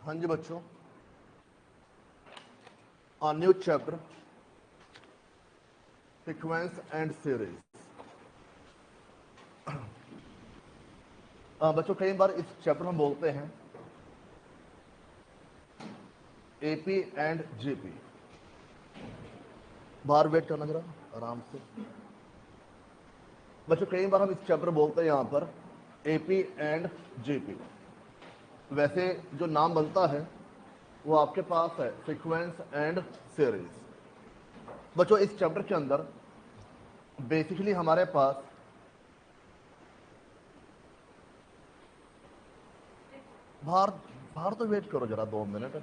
हाँ जी बच्चों, new chapter sequence and series. बच्चों कई बार इस चैप्टर में बोलते हैं एपी एंड जीपी। बाहर वेट करना जरा आराम से। बच्चों कई बार हम इस चैप्टर बोलते हैं यहाँ पर एपी एंड जीपी। वैसे जो नाम बनता है वो आपके पास है सीक्वेंस एंड सीरीज। बच्चों इस चैप्टर के अंदर बेसिकली हमारे पास बाहर बाहर तो वेट करो जरा 2 मिनट,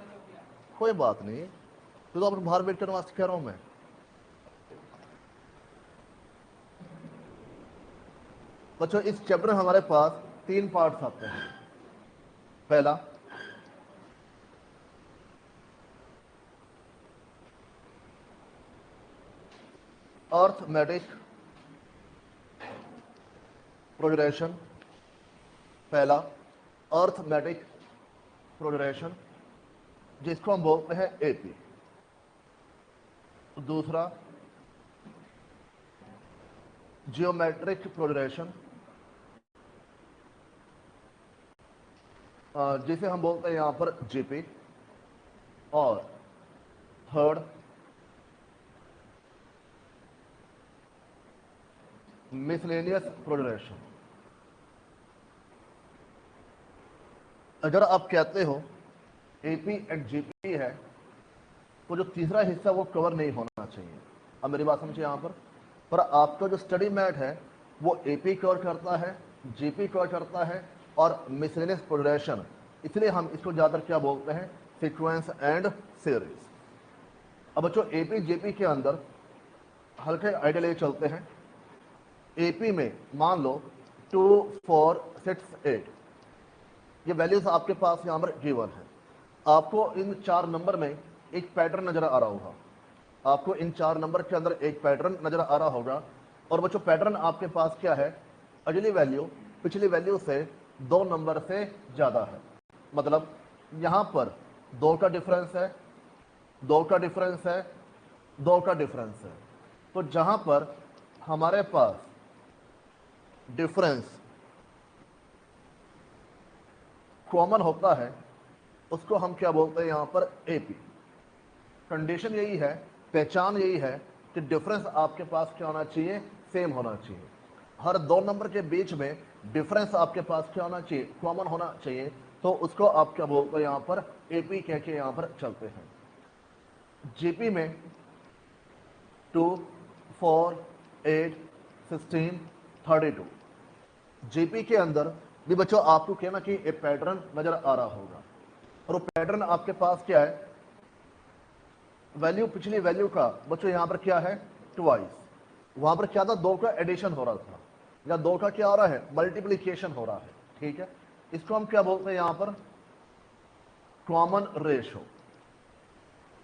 कोई बात नहीं। तो आप बाहर वेट करने वास्ते कह रहा हूं मैं। बच्चों इस चैप्टर में हमारे पास 3 पार्ट्स आते हैं। पहला अर्थमेटिक प्रोग्रेशन, पहला अर्थमेटिक प्रोग्रेशन जिसको हम बोलते हैं एपी। दूसरा जियोमेट्रिक प्रोग्रेशन जिसे हम बोलते हैं यहां पर जीपी। और थर्ड मिसलेनियस प्रोग्रेशन। अगर आप कहते हो एपी एंड जीपी है तो जो तीसरा हिस्सा वो कवर नहीं होना चाहिए। अब मेरी बात समझिए यहाँ पर आपका जो स्टडी मैट है वो एपी कवर करता है, जीपी कवर करता है और मिसलेनियस प्रोग्रेशन। इसलिए हम इसको ज़्यादातर क्या बोलते हैं, सीक्वेंस एंड सीरीज। अब बच्चों एपी जीपी के अंदर हल्के आइडिया लेके चलते हैं। एपी में मान लो 2, 4, 6, 8 ये वैल्यूज आपके पास यहाँ पर गिवन है। आपको इन 4 नंबर में एक पैटर्न नजर आ रहा होगा। आपको इन 4 नंबर के अंदर एक पैटर्न नजर आ रहा होगा। और बच्चों पैटर्न आपके पास क्या है, अगली वैल्यू पिछली वैल्यू से 2 नंबर से ज्यादा है। मतलब यहां पर 2 का डिफरेंस है, 2 का डिफरेंस है, 2 का डिफरेंस है। तो जहां पर हमारे पास डिफरेंस कॉमन होता है उसको हम क्या बोलते हैं यहां पर एपी। कंडीशन यही है, पहचान यही है कि डिफरेंस आपके पास क्या होना चाहिए, सेम होना चाहिए। हर 2 नंबर के बीच में डिफरेंस आपके पास क्या होना चाहिए, कॉमन होना चाहिए। तो उसको आप क्या बोलते हैं यहां पर एपी कह के यहां पर चलते हैं। जीपी में 2, 4, 8, 16, 32 जीपी के अंदर भी बच्चों आपको कहना कि एक पैटर्न नजर आ रहा होगा। और वो पैटर्न आपके पास क्या है, वैल्यू पिछली वैल्यू का बच्चों यहां पर क्या है, ट्वाइस। वहां पर क्या था, 2 का एडिशन हो रहा था, या 2 का क्या हो रहा है, मल्टीप्लीकेशन हो रहा है। ठीक है, इसको हम क्या बोलते हैं यहां पर, कॉमन रेशो।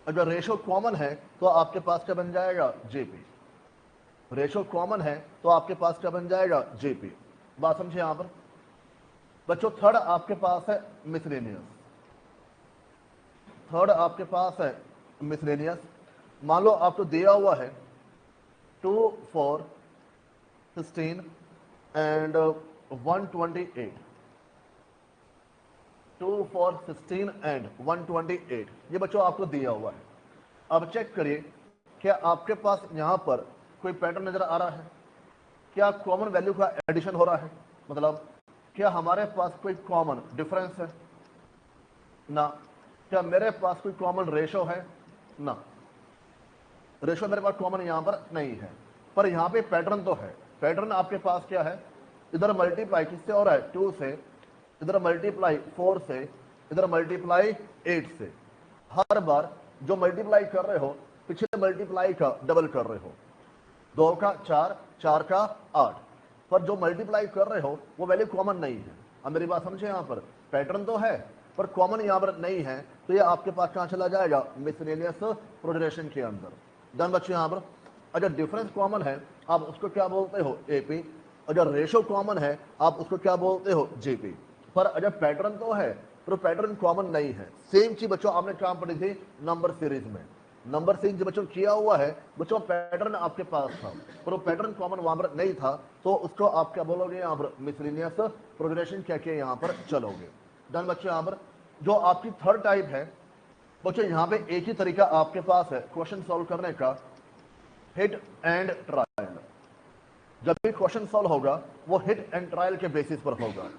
अगर रेशो कॉमन है तो आपके पास क्या बन जाएगा, जेपी। रेशो कॉमन है तो आपके पास क्या बन जाएगा, जेपी। बात समझे यहां पर। बच्चों थर्ड आपके पास है मिसलेनियस। थर्ड आपके पास है मिसलेनियस। मान लो आपको दिया हुआ है 2, 4, 16 एंड 128। 2, 4, 16 एंड 128 ये बच्चों आपको दिया हुआ है। अब चेक करिए क्या आपके पास यहां पर कोई पैटर्न नजर आ रहा है, क्या कॉमन वैल्यू का एडिशन हो रहा है, मतलब क्या हमारे पास कोई कॉमन डिफरेंस है ना। क्या मेरे पास कोई कॉमन रेशो है ना, रेशो मेरे पास कॉमन यहां पर नहीं है। पर यहां पे पैटर्न तो है। पैटर्न आपके पास क्या है, इधर मल्टीप्लाई किससे हो रहा है, 2 से, इधर मल्टीप्लाई 4 से, इधर मल्टीप्लाई 8 से। हर बार जो मल्टीप्लाई कर रहे हो पिछले मल्टीप्लाई का डबल कर रहे हो। 2 का 4, 4 का 8, पर जो मल्टीप्लाई कर रहे हो वो वैल्यू कॉमन नहीं है। अब मेरी बात समझे, यहां पर पैटर्न तो है पर कॉमन यहां पर नहीं है। तो ये आपके पास कहां चला जाएगा, मिसलेनियस प्रोग्रेशन के अंदर। डन बच्चों। यहां पर अगर डिफरेंस कॉमन है आप उसको क्या बोलते हो, एपी। अगर रेशो कॉमन है आप उसको क्या बोलते हो, जेपी। पर अगर पैटर्न तो है पर पैटर्न कॉमन नहीं है। सेम चीज बच्चों आपने क्या पढ़ी थी नंबर सीरीज में, नंबर सीरीज जो बच्चों किया हुआ है बच्चों पैटर्न आपके पास था पर वो पैटर्न कॉमन वहां पर नहीं था, तो उसको आप क्या बोलोगे यहाँ पर मिसलिनियस प्रोग्रेशन क्या क्या यहाँ पर चलोगे। डन बच्चों। यहाँ पर जो आपकी थर्ड टाइप है बच्चों, यहाँ पे एक ही तरीका आपके पास है क्वेश्चन सॉल्व करने का, हिट एंड ट्रायल। जब भी क्वेश्चन सॉल्व होगा वो हिट एंड ट्रायल के बेसिस पर होगा,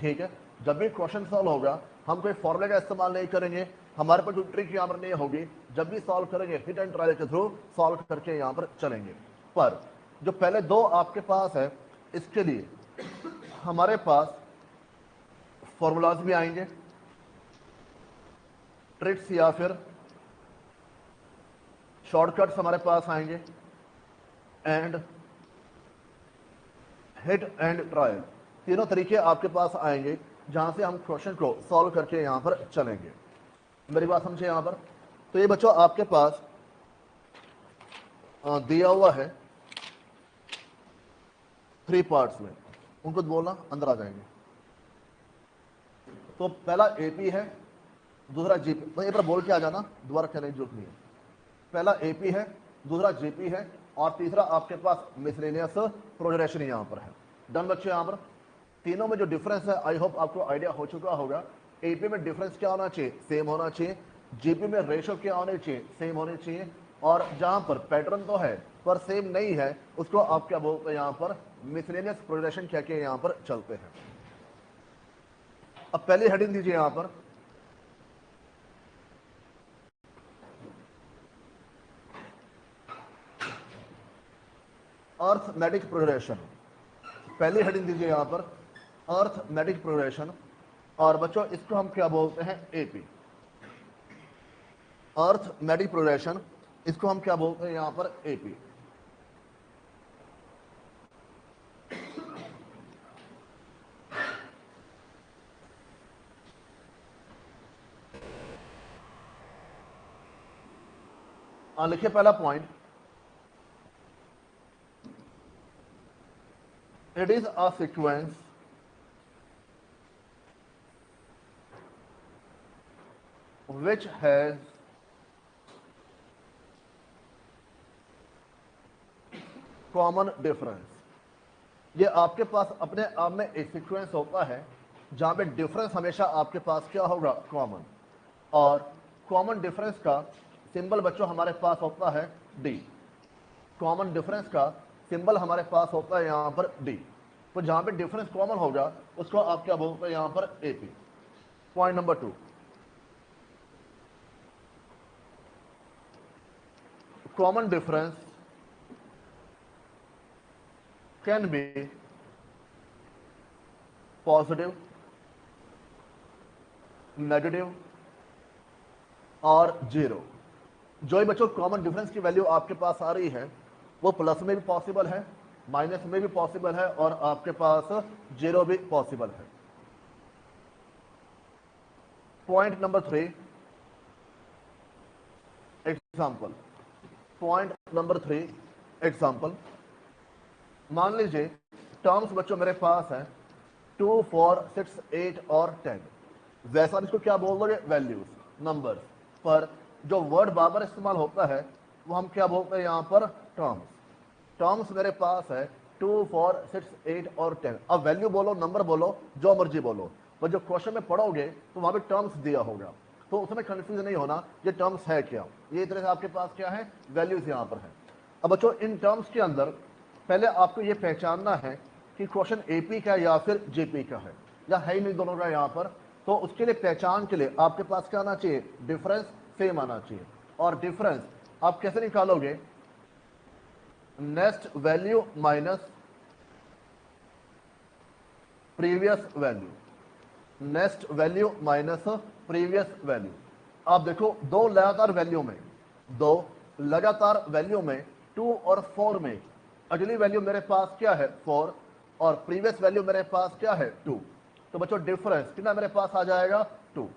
ठीक है। जब भी क्वेश्चन सॉल्व होगा हम कोई फॉर्मूले का इस्तेमाल नहीं करेंगे, हमारे पास कोई ट्रिक यहाँ पर नहीं होगी, जब भी सॉल्व करेंगे हिट एंड ट्रायल के थ्रू सॉल्व करके यहाँ पर चलेंगे। पर जो पहले दो आपके पास है इसके लिए हमारे पास फॉर्मूलाज भी आएंगे, ट्रिक्स या फिर शॉर्टकट्स हमारे पास आएंगे, एंड हिट एंड ट्रायल तीनों तरीके आपके पास आएंगे जहां से हम क्वेश्चन को सॉल्व करके यहां पर चलेंगे। मेरी बात समझे यहां पर। तो ये बच्चों आपके पास दिया हुआ है 3 पार्ट्स में, उनको बोलना अंदर आ जाएंगे। तो पहला एपी है, दूसरा जीपी, तो ये पर बोल के आ जाना, दोबारा कहने की जरूरत नहीं है। पहला एपी है, दूसरा जीपी है और तीसरा आपके पास मिसलेनियस प्रोग्रेशन यहां पर है। डन बच्चों। यहां पर तीनों में जो डिफरेंस है आई होप आपको आइडिया हो चुका होगा। एपी में डिफरेंस क्या होना चाहिए, सेम होना चाहिए। जीपी में रेशो क्या होने चाहिए, सेम होने चाहिए। और जहां पर पैटर्न तो है पर सेम नहीं है उसको आप क्या बोलते हैं यहां पर मिसलेनियस प्रोग्रेशन क्या क्या यहां पर चलते हैं। अब पहली हेडिंग दीजिए यहां पर, अर्थमेटिक प्रोग्रेशन। पहली हेडिंग दीजिए यहां पर अर्थमेटिक प्रोग्रेशन, और बच्चों इसको हम क्या बोलते हैं एपी, अर्थमेटिक प्रोग्रेशन, इसको हम क्या बोलते हैं यहां पर एपी। लिखिए पहला point, it is a sequence which has common difference। ये आपके पास अपने आप में एक सीक्वेंस होता है जहां पे डिफरेंस हमेशा आपके पास क्या होगा कॉमन, और कॉमन डिफरेंस का सिंबल बच्चों हमारे पास होता है डी। कॉमन डिफरेंस का सिंबल हमारे पास होता है यहां पर डी। तो जहां पे डिफरेंस कॉमन होगा उसको आप क्या बोलते हैं यहां पर AP. Point number 2, common difference can be positive, negative और जीरो। जो ही बच्चों कॉमन डिफरेंस की वैल्यू आपके पास आ रही है वो प्लस में भी पॉसिबल है, माइनस में भी पॉसिबल है और आपके पास जीरो भी पॉसिबल है। Point number 3, example. Point number 3 example. मान लीजिए टर्म्स बच्चों मेरे पास है 2, 4, 6, 8 और 10। वैसा इसको क्या बोल दोगे वैल्यूज, नंबर्स। पर जो वर्ड बार बार इस्तेमाल होता है वो हम क्या बोलते हैं यहां पर टर्म्स। टर्म्स मेरे पास है 2, 4, 6, 8 और 10। अब वैल्यू बोलो, नंबर बोलो, जो मर्जी बोलो, पर जो क्वेश्चन में पढ़ोगे तो वहां पे टर्म्स दिया होगा, तो उसमें कंफ्यूज नहीं होना ये टर्म्स है क्या। ये तरह से आपके पास क्या है वैल्यूज यहां पर है। अब बच्चों इन टर्म्स के अंदर पहले आपको ये पहचानना है कि क्वेश्चन एपी का या फिर जेपी का है या है ही नहीं दोनों का यहां पर। तो उसके लिए पहचान के लिए आपके पास क्या आना चाहिए, डिफरेंस सेम आना चाहिए। और डिफरेंस आप कैसे निकालोगे, next value minus previous value, next value minus previous value. आप देखो दो लगातार वैल्यू में 2 और 4 में अगली वैल्यू मेरे पास क्या है 4 और प्रीवियस वैल्यू मेरे पास क्या है 2। तो बच्चों डिफरेंस कितना मेरे पास आ जाएगा 2।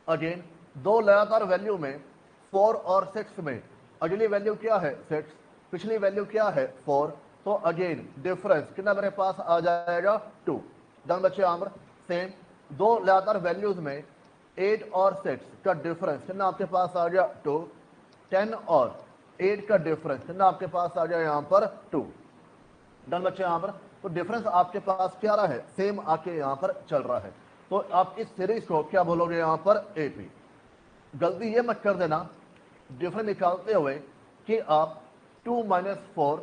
अगेन दो लगातार वैल्यू में 4 और 6 में अगली वैल्यू क्या है 6, पिछली वैल्यू क्या है 4। तो अगेन डिफरेंस कितना मेरे पास आ जाएगा 2। डन बच्चे आमर। सेम दो लगातार वैल्यूज में 8 और 6 का डिफरेंस कितना आपके पास आ गया 2, 10 और 8 का डिफरेंस कितना आपके पास आ गया यहाँ पर 2। डन बच्चे यहाँ पर, तो डिफरेंस आपके पास क्या रहा है, सेम आके यहाँ पर चल रहा है। तो आप इस सीरीज को क्या बोलोगे यहाँ पर एपी। गलती ये मत कर देना डिफरेंस निकालते हुए कि आप 2 माइनस 4,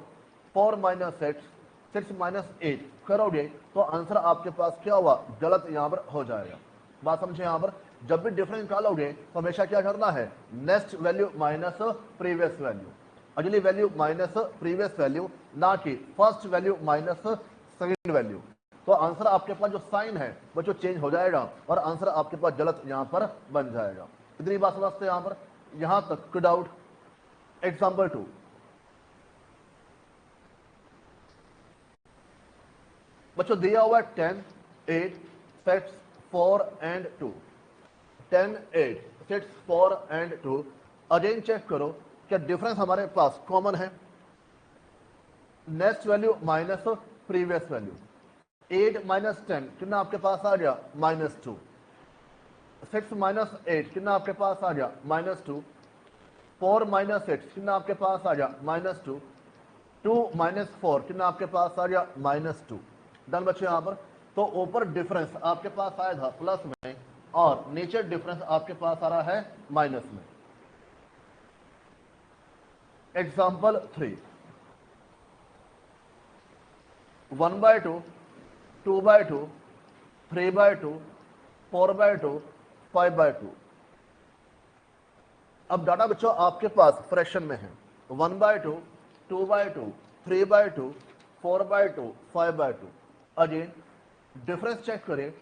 4 माइनस 6, 6 माइनस 8 करोगे तो आंसर आपके पास क्या हुआ, गलत यहाँ पर हो जाएगा। बात समझे यहाँ पर, जब भी डिफरेंस निकालोगे तो हमेशा क्या करना है, next value minus previous value, अगली वैल्यू माइनस प्रीवियस वैल्यू, ना कि first value minus second value. तो आंसर आपके पास जो साइन है वो जो चेंज हो जाएगा और आंसर आपके पास गलत यहाँ पर बन जाएगा। इतनी बात समझते हैं यहाँ पर, यहां तक कोई डाउट। एग्जाम्पल 2, बच्चों दिया हुआ 10, 8, 6, 4 एंड 2, 10, 8, 6, 4 एंड 2। अगेन चेक करो क्या डिफरेंस हमारे पास कॉमन है, next value minus previous value. 8 minus 10 कितना आपके पास आ गया -2, 6 माइनस 8 कितना आपके पास आ गया -2, 4 माइनस 6 कितना आपके पास आ गया -2, 2 माइनस 4 कितना आपके पास आ गया -2। डन बच्चे यहाँ पर, तो ऊपर डिफरेंस आपके पास आया था प्लस में और नीचे डिफरेंस आपके पास आ रहा है माइनस में। एग्जाम्पल 3, 1/2, 2/2, 3/2, 4/2, 5/2। अब डाटा बच्चों आपके पास फ्रैक्शन में है, 1/2, 2/2, 3/2, 4/2, 5/2। अगेन डिफरेंस चेक करें,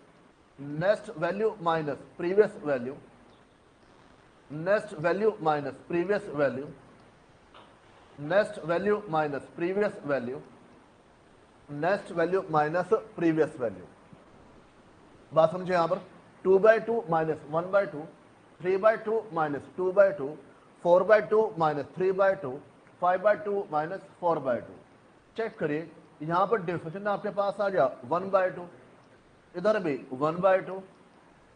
next value minus previous value, next value minus previous value, next value minus previous value, next value minus previous value. बात समझे यहां पर, 2/2 minus 1/2, 3/2 minus 2/2, 4/2 minus 3/2, 5/2 minus 4/2। Check करिए यहां पर डिफरेंस आपके पास आ गया 1/2, इधर भी 1/2,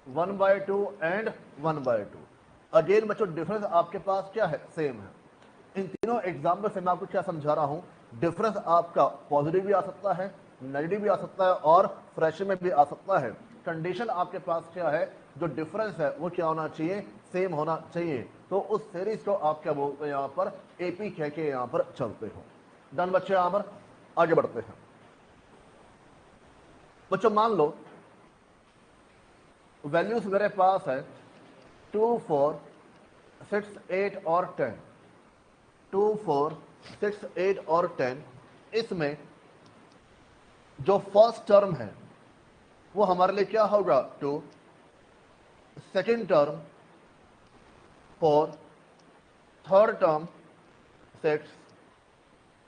1/2 एंड 1/2। अगेन बच्चों डिफरेंस आपके पास क्या है, सेम है। इन तीनों एग्जाम्पल से मैं आपको क्या समझा रहा हूं, डिफरेंस आपका पॉजिटिव भी आ सकता है, नेगेटिव भी आ सकता है और फ्रैक्शन में भी आ सकता है। कंडीशन आपके पास क्या है, जो डिफरेंस है वो क्या होना चाहिए, सेम होना चाहिए। तो उस सीरीज को आप क्या बोलते हैं यहाँ पर, एपी कह के यहाँ पर चलते हो। डन बच्चे, यहाँ पर आगे बढ़ते हैं। बच्चों मान लो वैल्यूज मेरे पास है 2, 4, 6, 8 और 10, 2, 4, 6, 8 और 10। इसमें जो फर्स्ट टर्म है वो हमारे लिए क्या होगा 2, second term 4, third term 6,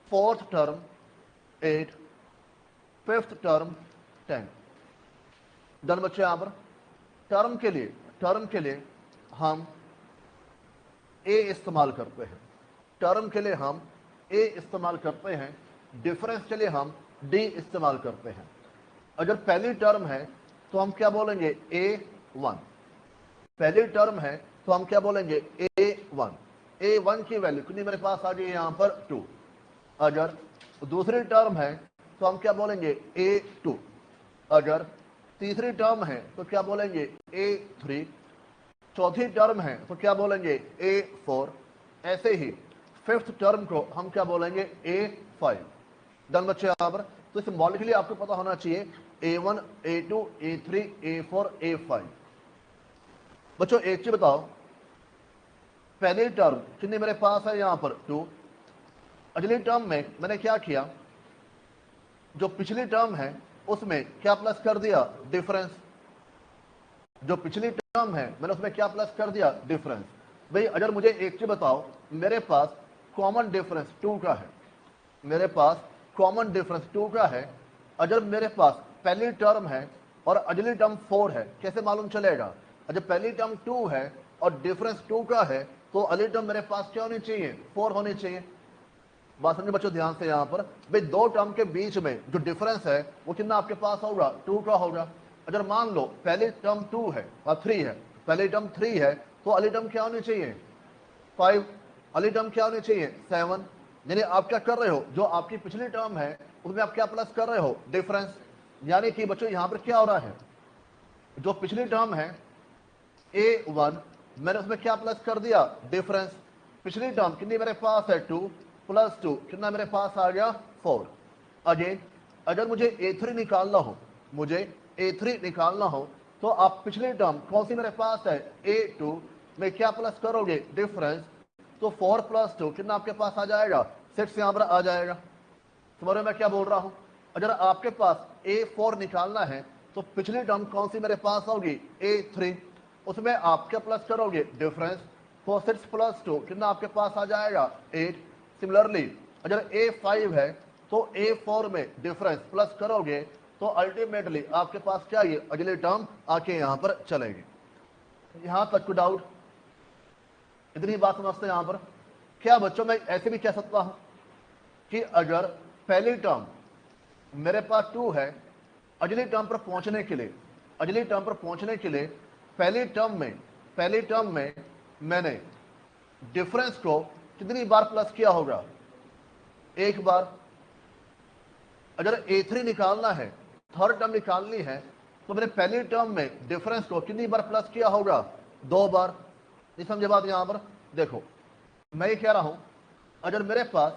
fourth term 8, fifth term 10। Done बच्चे, यहां पर टर्म के लिए हम ए इस्तेमाल करते हैं, टर्म के लिए हम ए इस्तेमाल करते हैं, डिफरेंस के लिए हम डी इस्तेमाल करते हैं। अगर पहली टर्म है तो हम क्या बोलेंगे A1, पहली टर्म है तो हम क्या बोलेंगे A1। A1 की वैल्यू कितनी मेरे पास आ गई यहां पर 2। अगर दूसरी टर्म है तो हम क्या बोलेंगे A2। अगर तीसरी टर्म है तो क्या बोलेंगे A3। चौथी टर्म है तो क्या बोलेंगे A4। ऐसे ही फिफ्थ टर्म को हम क्या बोलेंगे A5। डन बच्चे यहां पर, तो इस मॉलिक्यूल आपको पता होना चाहिए A1, A2, A3, A4, A5। बच्चों एक चीज बताओ, पहली टर्म कितनी मेरे पास है यहां पर 2। अगली टर्म में मैंने क्या किया, जो पिछली टर्म है उसमें क्या प्लस कर दिया, डिफरेंस। जो पिछली टर्म है मैंने उसमें क्या प्लस कर दिया, डिफरेंस। भाई अगर मुझे एक चीज बताओ, मेरे पास कॉमन डिफरेंस 2 का है, मेरे पास कॉमन डिफरेंस 2 का है। अगर मेरे पास पहली टर्म है और अगली टर्म 4 है, कैसे मालूम चलेगा। अगर पहली टर्म 2 है और डिफरेंस 2 का है तो अगली टर्म मेरे पास क्या होनी चाहिए, 4 होनी चाहिए। बात समझे बच्चों ध्यान से, यहां पर भाई दो टर्म के बीच में जो डिफरेंस है वो कितना आपके पास होगा, 2 का होगा। अगर मान लो पहली टर्म 2 है और 3 है, पहली टर्म 3 है तो अगली टर्म क्या होनी चाहिए 5, अगली टर्म क्या होनी चाहिए 7। यानी आप क्या कर रहे हो, जो आपकी पिछली टर्म है उसमें आप क्या प्लस कर रहे हो डिफरेंस। यानी कि बच्चों यहां पर क्या हो रहा है, जो पिछली टर्म है A1 मैंने उसमें क्या प्लस कर दिया डिफरेंस। पिछली टर्म कितनी मेरे पास है 2 प्लस 2 कितना मेरे पास आ गया 4। अगेन अगर मुझे A3 निकालना हो, मुझे A3 निकालना हो तो आप पिछली टर्म कौन सी मेरे पास है A2 में क्या प्लस करोगे डिफरेंस। तो 4 प्लस 2 कितना आपके पास आ जाएगा 6 यहां पर आ जाएगा। समझ रहे मैं क्या बोल रहा हूं। अगर आपके पास A4 निकालना है तो पिछली टर्म कौन सी मेरे पास होगी A3, उसमें आप क्या प्लस करोगे डिफरेंस। तो 6 प्लस 2 कितना आपके पास आ जाएगा 8। सिमिलरली अगर A5 है तो A4 में डिफरेंस प्लस करोगे तो अल्टीमेटली आपके पास क्या ये अगली टर्म आके यहां पर चलेगी। यहां तक को डाउट, इतनी बात समझते हैं यहां पर। क्या बच्चों मैं ऐसे भी कह सकता हूं कि अगर पहली टर्म मेरे पास 2 है, अगली टर्म पर पहुंचने के लिए, अगली टर्म पर पहुंचने के लिए पहली टर्म में मैंने डिफरेंस को कितनी बार प्लस किया होगा एक बार। अगर A3 निकालना है, थर्ड टर्म निकालनी है तो मैंने पहली टर्म में डिफरेंस को कितनी बार प्लस किया होगा 2 बार। नहीं समझे बात यहां पर। देखो मैं ये कह रहा हूं अगर मेरे पास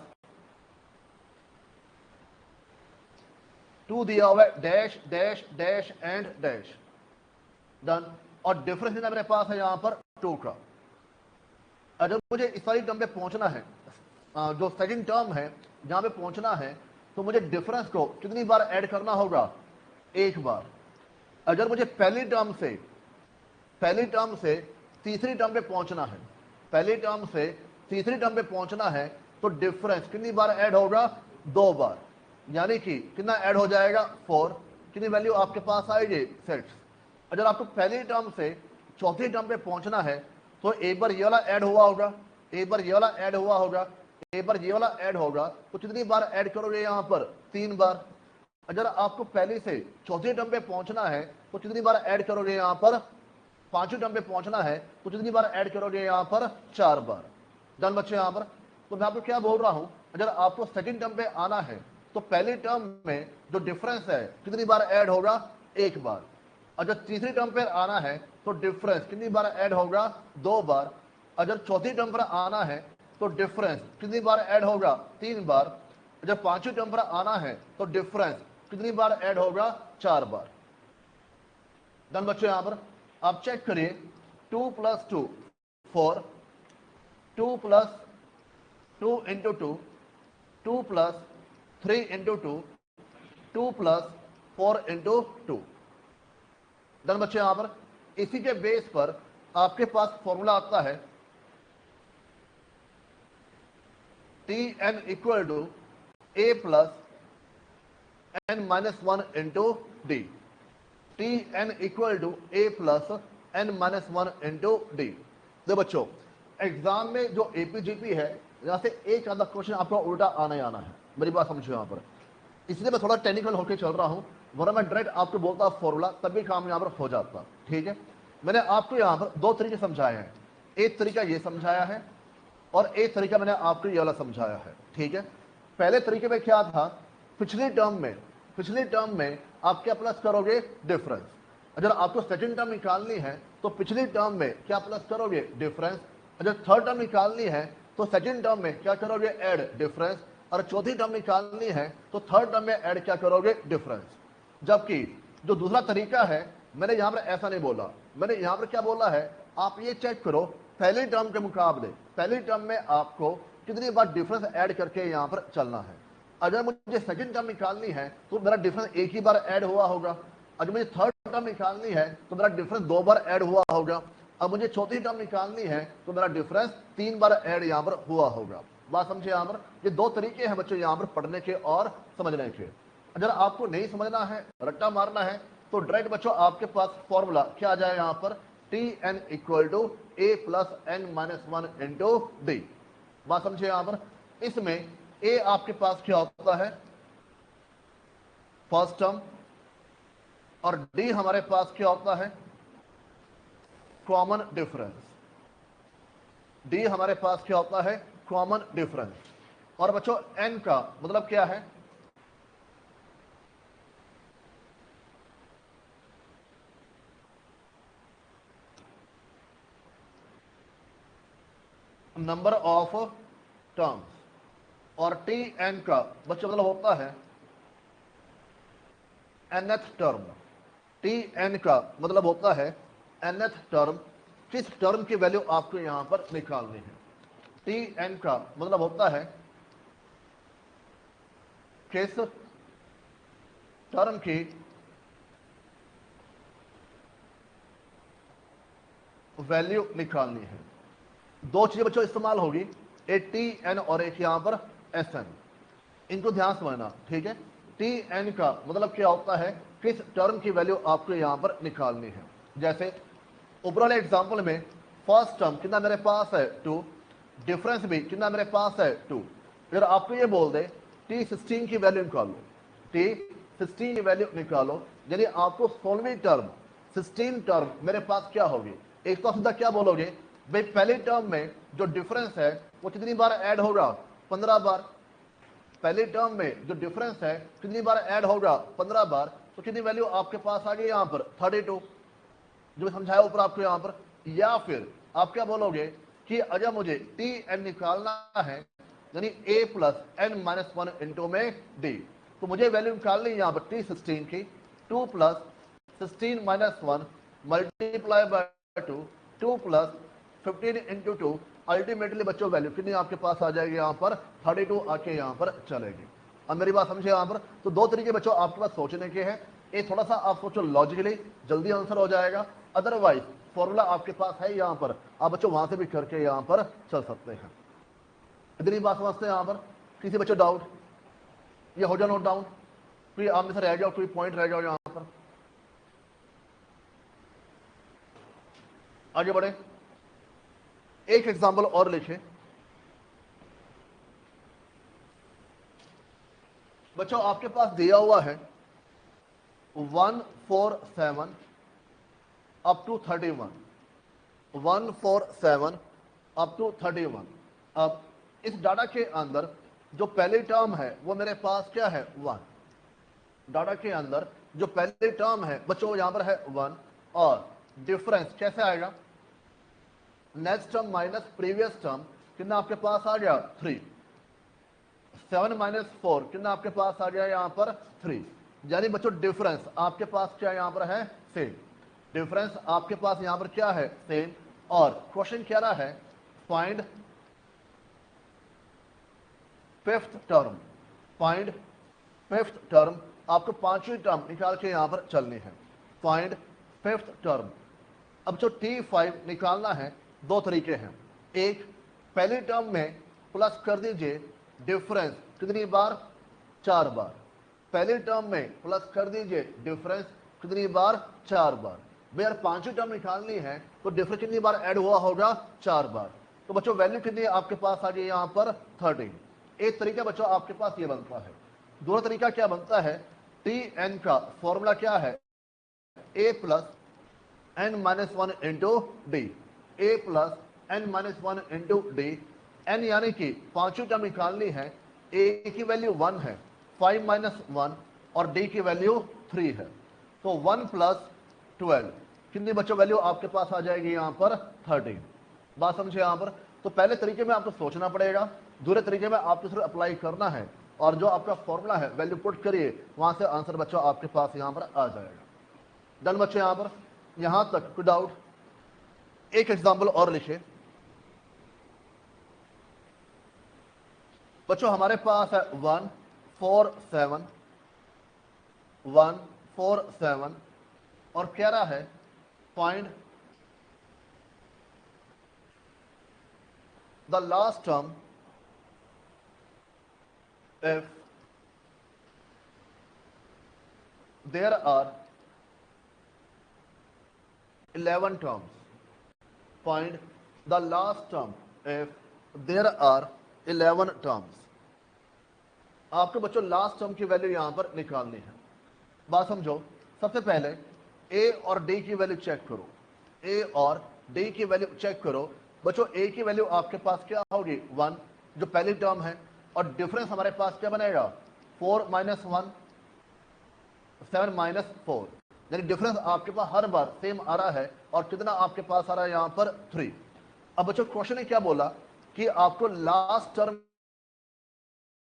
2 दिया हुआ है dash dash dash and dash done, और डिफरेंस कितना मेरे पास है यहां पर 2 का। अगर मुझे इस वाली टर्म पे पहुंचना है, जो सेकंड टर्म है जहां पे पहुंचना है, तो मुझे डिफरेंस को कितनी बार ऐड करना होगा एक बार। अगर मुझे पहली टर्म से तीसरी टर्म पे पहुंचना है, पहली टर्म से तीसरी टर्म पे पहुंचना है तो डिफरेंस कितनी बार ऐड होगा 2 बार। यानी कि कितना ऐड हो जाएगा 4, कितनी वैल्यू आपके पास आएगी 6। अगर आपको पहली टर्म से चौथी टर्म पे पहुंचना है तो एक बार ये वाला ऐड हुआ होगा, एक बार ये वाला ऐड हुआ होगा, एक बार ये वाला ऐड होगा, तो कितनी बार ऐड करोगे यहां पर 3 बार। अगर आपको पहली से चौथी टर्म पे पहुंचना है तो कितनी बार ऐड करोगे यहां पर, पांचवी टर्म पे पहुंचना है तो कितनी बार ऐड करोगे यहां पर 4 बार। डन बच्चे यहां पर। तो मैं आपको क्या बोल रहा हूं, अगर आपको सेकंड टर्म पे आना है तो पहली टर्म में जो डिफरेंस है कितनी बार ऐड होगा एक बार। अगर तीसरी टर्म पर आना है तो डिफरेंस कितनी बार ऐड होगा 2 बार। अगर चौथी टर्म पर आना है तो डिफरेंस कितनी बार ऐड होगा 3 बार। जब पांचवी टर्म पर आना है तो डिफरेंस कितनी बार ऐड होगा 4 बार। डन बच्चों यहां पर आप चेक करिए 2 plus 2 4, 2 plus 2 into 2, 2 plus 3 into 2, 2 plus 4 into 2। Done बच्चों यहां पर इसी के बेस पर आपके पास फॉर्मूला आता है Tn equal to a plus n minus 1 into d. Tn equal to a plus n minus 1 into d. देखो बच्चों एग्जाम में जो एपीजीपी है यहां से एक आधा क्वेश्चन आपका उल्टा आना ही आना है, मेरी बात समझो यहां पर। इसलिए मैं थोड़ा टेक्निकल होकर चल रहा हूं, वरना मैं डायरेक्ट आपको बोलता फॉर्मूला तभी काम यहां पर हो जाता। ठीक है, मैंने आपको यहां पर 2 तरीके समझाए हैं, एक तरीका ये समझाया है और एक तरीका मैंने आपको ये वाला समझाया है। ठीक है, पहले तरीके में क्या था, पिछली टर्म में आप क्या प्लस करोगे डिफरेंस। अगर आपको सेकंड टर्म निकालनी है तो पिछली टर्म में क्या प्लस करोगे डिफरेंस। अगर थर्ड टर्म निकालनी है तो सेकंड टर्म में क्या करोगे ऐड डिफरेंस, और चौथी टर्म निकालनी है तो थर्ड टर्म में ऐड क्या करोगे डिफरेंस। जबकि जो दूसरा तरीका है मैंने यहां पर ऐसा नहीं बोला, मैंने यहां पर क्या बोला है, आप ये चेक करो पहली टर्म के मुकाबले पहली टर्म में आपको कितनी बार डिफरेंस ऐड करके यहां पर चलना है। अगर मुझे सेकंड टर्म निकालनी है तो मेरा डिफरेंस एक ही बार ऐड हुआ होगा। अगर मुझे थर्ड टर्म निकालनी है तो मेरा डिफरेंस 2 बार ऐड हुआ होगा। अब मुझे चौथी टर्म निकालनी है तो मेरा डिफरेंस 3 बार ऐड यहां पर हुआ होगा। बात समझे यहां पर। ये 2 तरीके हैं बच्चों यहां पर पढ़ने के और समझने के। अगर आपको नहीं समझना है, रट्टा मारना है, तो डायरेक्ट बच्चों आपके पास फॉर्मूला क्या आ जाए यहां पर Tn equal to a plus n minus 1 into d. बात समझे यहां पर। इसमें a आपके पास क्या होता है फर्स्ट टर्म, और डी हमारे पास क्या होता है, कॉमन डिफरेंस। डी हमारे पास क्या होता है, कॉमन डिफरेंस। और बच्चों एन का मतलब क्या है, नंबर ऑफ टर्म्स। और टी एन का बच्चों मतलब होता है nth टर्म। टी एन का मतलब होता है nth टर्म, किस टर्म की वैल्यू आपको यहां पर निकालनी है। टी एन का मतलब होता है किस टर्म की वैल्यू निकालनी है। दो चीजें बच्चों इस्तेमाल होगी, एक टी एन और एक यहां पर एस एन। इनको ध्यान समझना, ठीक है। टी एन का मतलब क्या होता है, किस टर्म की वैल्यू आपको यहां पर निकालनी है। जैसे ऊपर वाले एग्जांपल में फर्स्ट टर्म कितना मेरे पास है 2, डिफरेंस भी कितना मेरे पास है 2। फिर आपको ये बोल दे टी 16 की वैल्यू निकालो, टी 16 की वैल्यू निकालो, यानी आपको 16वीं टर्म 16 टर्म मेरे पास क्या होगी। एक तो सीधा क्या बोलोगे भाई, पहली टर्म में जो डिफरेंस है वो कितनी बार ऐड होगा, 15 बार। पहली टर्म में जो डिफरेंस है कितनी बार ऐड होगा, 15 बार। तो कितनी वैल्यू आपके पास आ गई यहां पर 32, जो समझाया ऊपर आपको यहां पर। या फिर आप क्या बोलोगे कि अगर मुझे टी एन निकालना है, यानी A plus N minus one into में डी, तो मुझे वैल्यू निकालनी है यहां पर टी 16 की, 2 plus 16 minus one multiply by 2, 2 plus 15 into 2। Ultimately बच्चों वैल्यू कितनी आपके पास आ जाएगी यहां पर 32 आके यहां पर चलेगी। अब मेरी बात समझे यहां पर। तो दो तरीके बच्चों आपके पास सोचने के हैं, एक थोड़ा सा आप सोचो लॉजिकली, जल्दी आंसर हो जाएगा। अदरवाइज फॉर्मूला आपके पास है यहां पर, आप बच्चों वहां से भी करके यहां पर चल सकते हैं। इतनी बात समझते हैं यहां पर। किसी बच्चों डाउट, ये हो जाए नोट डाउन, कोई आप में से रह जाओ, कोई पॉइंट रह जाओ यहां पर। आगे बढ़े, एक एग्जाम्पल और लिखे बच्चों। आपके पास दिया हुआ है 147 अप टू 31, 147 अप टू 31। अब इस डाटा के अंदर जो पहली टर्म है वो मेरे पास क्या है 1। डाटा के अंदर जो पहली टर्म है बच्चों यहां पर है 1, और डिफरेंस कैसे आएगा, next term minus previous term, कितना आपके पास आ गया 3। 7 माइनस 4 कितना आपके पास आ गया यहां पर 3। यानी बच्चों डिफरेंस आपके पास क्या यहां पर है, सेम। डिफरेंस आपके पास यहां पर क्या है, सेम। और क्वेश्चन क्या रहा है, find fifth term, find fifth term. आपको पांचवी टर्म निकाल के यहां पर चलनी है, फाइंड फिफ्थ टर्म। अब जो T5 निकालना है, दो तरीके हैं। एक, पहली टर्म में प्लस कर दीजिए डिफरेंस कितनी बार, 4 बार। पहली टर्म में प्लस कर दीजिए डिफरेंस कितनी बार, 4 बार। भाई यार पांचवी टर्म निकालनी है तो डिफरेंस कितनी बार ऐड हुआ होगा, 4 बार। तो बच्चों वैल्यू कितनी आपके पास आ गई यहां पर 13। एक तरीका बच्चों आपके पास ये बनता है। दूसरा तरीका क्या बनता है, टी एन का फॉर्मूला क्या है, A plus N minus one into D, A plus N minus one into D. N यानी कि पांचवी टर्म निकालनी है, ए की वैल्यू 1 है, 5 माइनस 1, और डी की वैल्यू 3 है। तो 1 प्लस 12 कितनी बच्चों वैल्यू आपके पास आ जाएगी यहां पर 13। बात समझे यहां पर। तो पहले तरीके में आपको सोचना पड़ेगा, दूसरे तरीके में आपको सिर्फ अप्लाई करना है, और जो आपका फॉर्मूला है वैल्यू पुट करिए, वहां से आंसर बच्चों आपके पास यहां पर आ जाएगा। डन बच्चों यहां पर, यहां तक कोई डाउट। एक एग्जांपल और लिखे बच्चों। हमारे पास है 147, 147, और कह रहा है find the last term if there are 11 terms. Find the last term if there are 11 terms. आपको बच्चों लास्ट टर्म की वैल्यू यहां पर निकालनी है। बात समझो, सबसे पहले ए और डी की वैल्यू चेक करो, ए और डी की वैल्यू चेक करो। बच्चों ए की वैल्यू आपके पास क्या होगी 1 जो पहली टर्म है, और डिफरेंस हमारे पास क्या बनेगा 4 माइनस 1 7 माइनस 4, यानी डिफरेंस आपके पास हर बार सेम आ रहा है। और कितना आपके पास आ रहा है यहाँ पर 3। अब बच्चों क्वेश्चन ने क्या बोला कि आपको लास्ट टर्म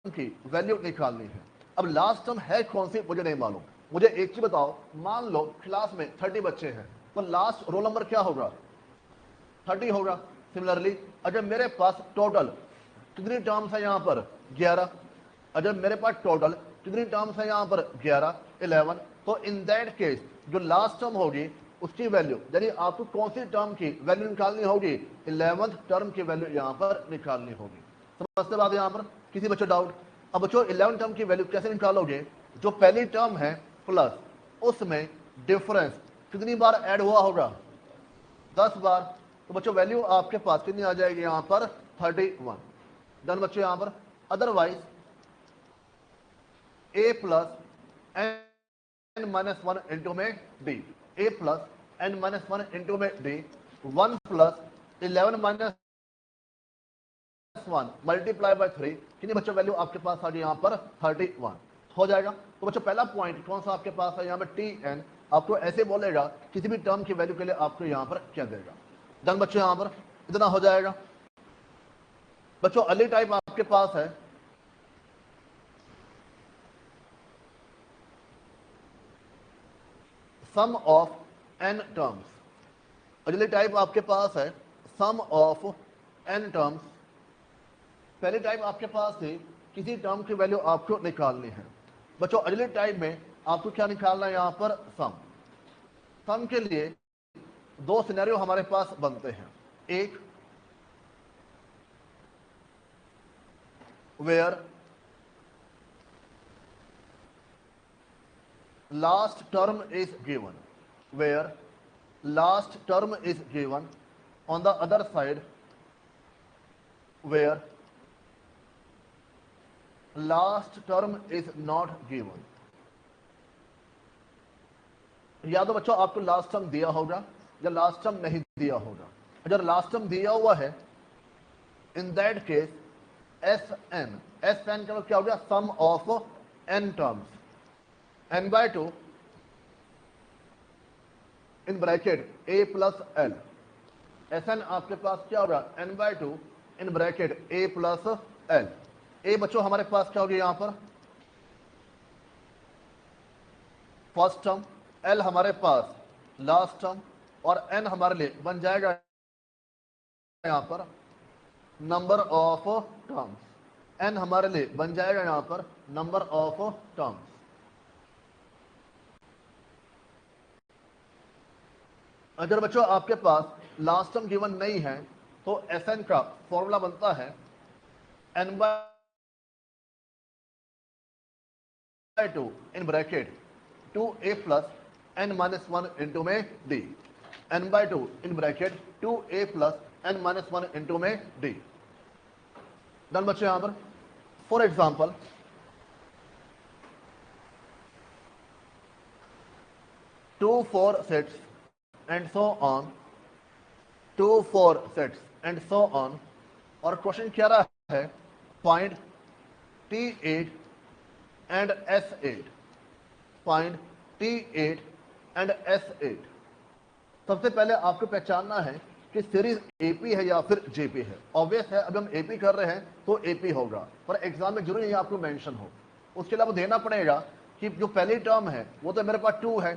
की वैल्यू निकालनी है। अब लास्ट टर्म है कौन सी मुझे नहीं मालूम। मुझे एक चीज बताओ, मान लो क्लास में 30 बच्चे हैं तो लास्ट रोल नंबर क्या होगा 30 होगा। सिमिलरली अगर मेरे पास टोटल कितनी टर्म्स है यहाँ पर 11, अगर मेरे पास टोटल कितनी टर्म्स है यहाँ पर 11 11, तो इन दैट केस जो लास्ट टर्म होगी उसकी वैल्यू, यानी आपको कौन सी टर्म की वैल्यू निकालनी होगी 11th टर्म की वैल्यू यहाँ पर निकालनी होगी। समझते बात यहाँ पर, किसी बच्चों डाउट? अब बच्चों 11 टर्म की वैल्यू कैसे निकालोगे, जो पहली टर्म है प्लस उसमें डिफरेंस कितनी बार ऐड हुआ होगा 10 बार, तो बच्चों वैल्यू आपके पास कितनी आ जाएगी यहाँ पर 31। डन बच्चों यहाँ पर। अदरवाइज ए प्लस एन माइनस 1 इंटू में D, A plus N minus 1 into में D, 1 plus 11 minus 1 multiply by 3, कितनी बच्चों वैल्यू आपके पास आ गई यहाँ पर 31 हो जाएगा। तो बच्चों पहला पॉइंट कौन सा आपके पास है यहाँ पर टी एन, आपको ऐसे बोलेगा किसी भी टर्म की वैल्यू के लिए आपको यहाँ पर क्या देगा। डन बच्चों यहाँ पर इतना हो जाएगा। बच्चों अगली टाइप आपके पास है सम ऑफ एन टर्म्स। अगली टाइप आपके पास है सम ऑफ एन टर्म्स। पहली टाइप आपके पास है किसी टर्म की वैल्यू आपको निकालनी है। बच्चों अगली टाइप में आपको क्या निकालना है यहाँ पर सम के लिए दो सिनेरियो हमारे पास बनते हैं। एक where last term is given, where last term is given, on the other side where last term is not given। या तो बच्चों आपको लास्ट टर्म दिया होगा या लास्ट टर्म नहीं दिया होगा। अगर लास्ट टर्म दिया हुआ है in that case S N का क्या हो गया sum of N terms, n by 2 in bracket a plus L. Sn आपके पास क्या होगा n by 2 in bracket a plus L. a बच्चों हमारे पास क्या होगी यहाँ पर फर्स्ट टर्म, l हमारे पास लास्ट टर्म, और n हमारे लिए बन जाएगा यहाँ पर नंबर ऑफ टर्म्स, n हमारे लिए बन जाएगा यहाँ पर नंबर ऑफ टर्म्स। अगर बच्चों आपके पास लास्ट टर्म गिवन नहीं है तो Sn का फॉर्मूला बनता है n by 2 in bracket 2a plus n minus 1 into में d, n by 2 in bracket 2a plus n minus 1 into में d। डन बच्चों यहां पर। For example 2 4 sets and so on, 2 4 sets and so on, और question क्या रहा है find T8 and S8, find T8 and S8। सबसे पहले आपको पहचानना है कि सीरीज AP है या फिर JP है। ऑब्वियस है अभी हम AP कर रहे हैं तो AP होगा, पर एग्जाम में जरूरी नहीं आपको मेंशन हो। उसके अलावा देना पड़ेगा कि जो पहली टर्म है वो तो मेरे पास 2 है,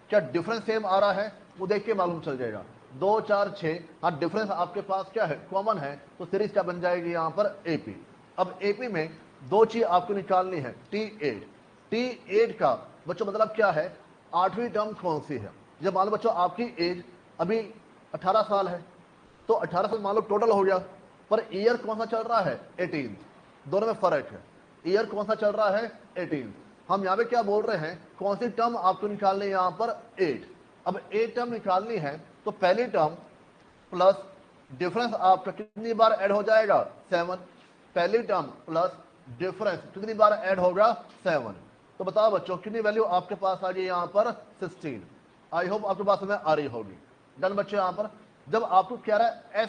क्या डिफरेंस सेम आ रहा है वो देख के मालूम चल जाएगा। 2 4 6, हाँ डिफरेंस आपके पास क्या है कॉमन है, तो सीरीज क्या बन जाएगी यहाँ पर AP। अब AP में दो चीज आपको निकालनी है T8 का बच्चों मतलब क्या है 8वीं टर्म कौन सी है। जब मान लो बच्चों आपकी एज अभी 18 साल है तो 18 साल मान लो टोटल हो गया, पर ईयर कौन सा चल रहा है 18, दोनों में फर्क है। ईयर कौन सा चल रहा है 18। हम यहाँ पे क्या बोल रहे हैं कौन सी टर्म आपको निकालनी है यहाँ पर 8। अब 8 टर्म निकालनी है तो पहली टर्म प्लस डिफरेंस आपका कितनी बार ऐड हो जाएगा 7, पहली टर्म प्लस डिफरेंस कितनी बार ऐड होगा 7, तो बताओ बच्चों कितनी वैल्यू आपके पास आ गई यहाँ पर 16। आई होप आपके पास में आ रही होगी। डन बच्चों, यहाँ पर जब आपको क्या रहा है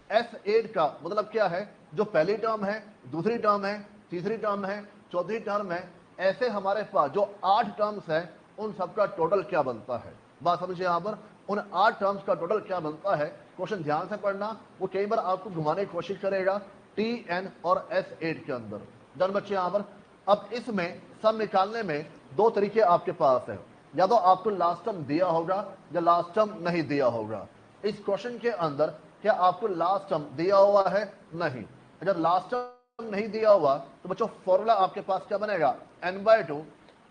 S8 का मतलब क्या है, जो पहली टर्म है, दूसरी टर्म है, तीसरी टर्म है, चौथी टर्म है, ऐसे हमारे पास जो 8 टर्म्स है उन सबका टोटल क्या बनता है। बात समझिए, यहाँ पर उन 8 टर्म्स का टोटल क्या बनता है। क्वेश्चन ध्यान से पढ़ना, वो कई बार आपको घुमाने की कोशिश करेगा TN और S8 के अंदर। डन बच्चे, यहाँ पर अब इसमें सम निकालने में दो तरीके आपके पास है, या तो आपको लास्ट टर्म दिया होगा या लास्ट टर्म नहीं दिया होगा। इस क्वेश्चन के अंदर क्या आपको लास्ट टर्म दिया हुआ है? नहीं। अगर लास्ट टर्म नहीं दिया हुआ तो बच्चों फॉर्मूला आपके पास क्या बनेगा, n/2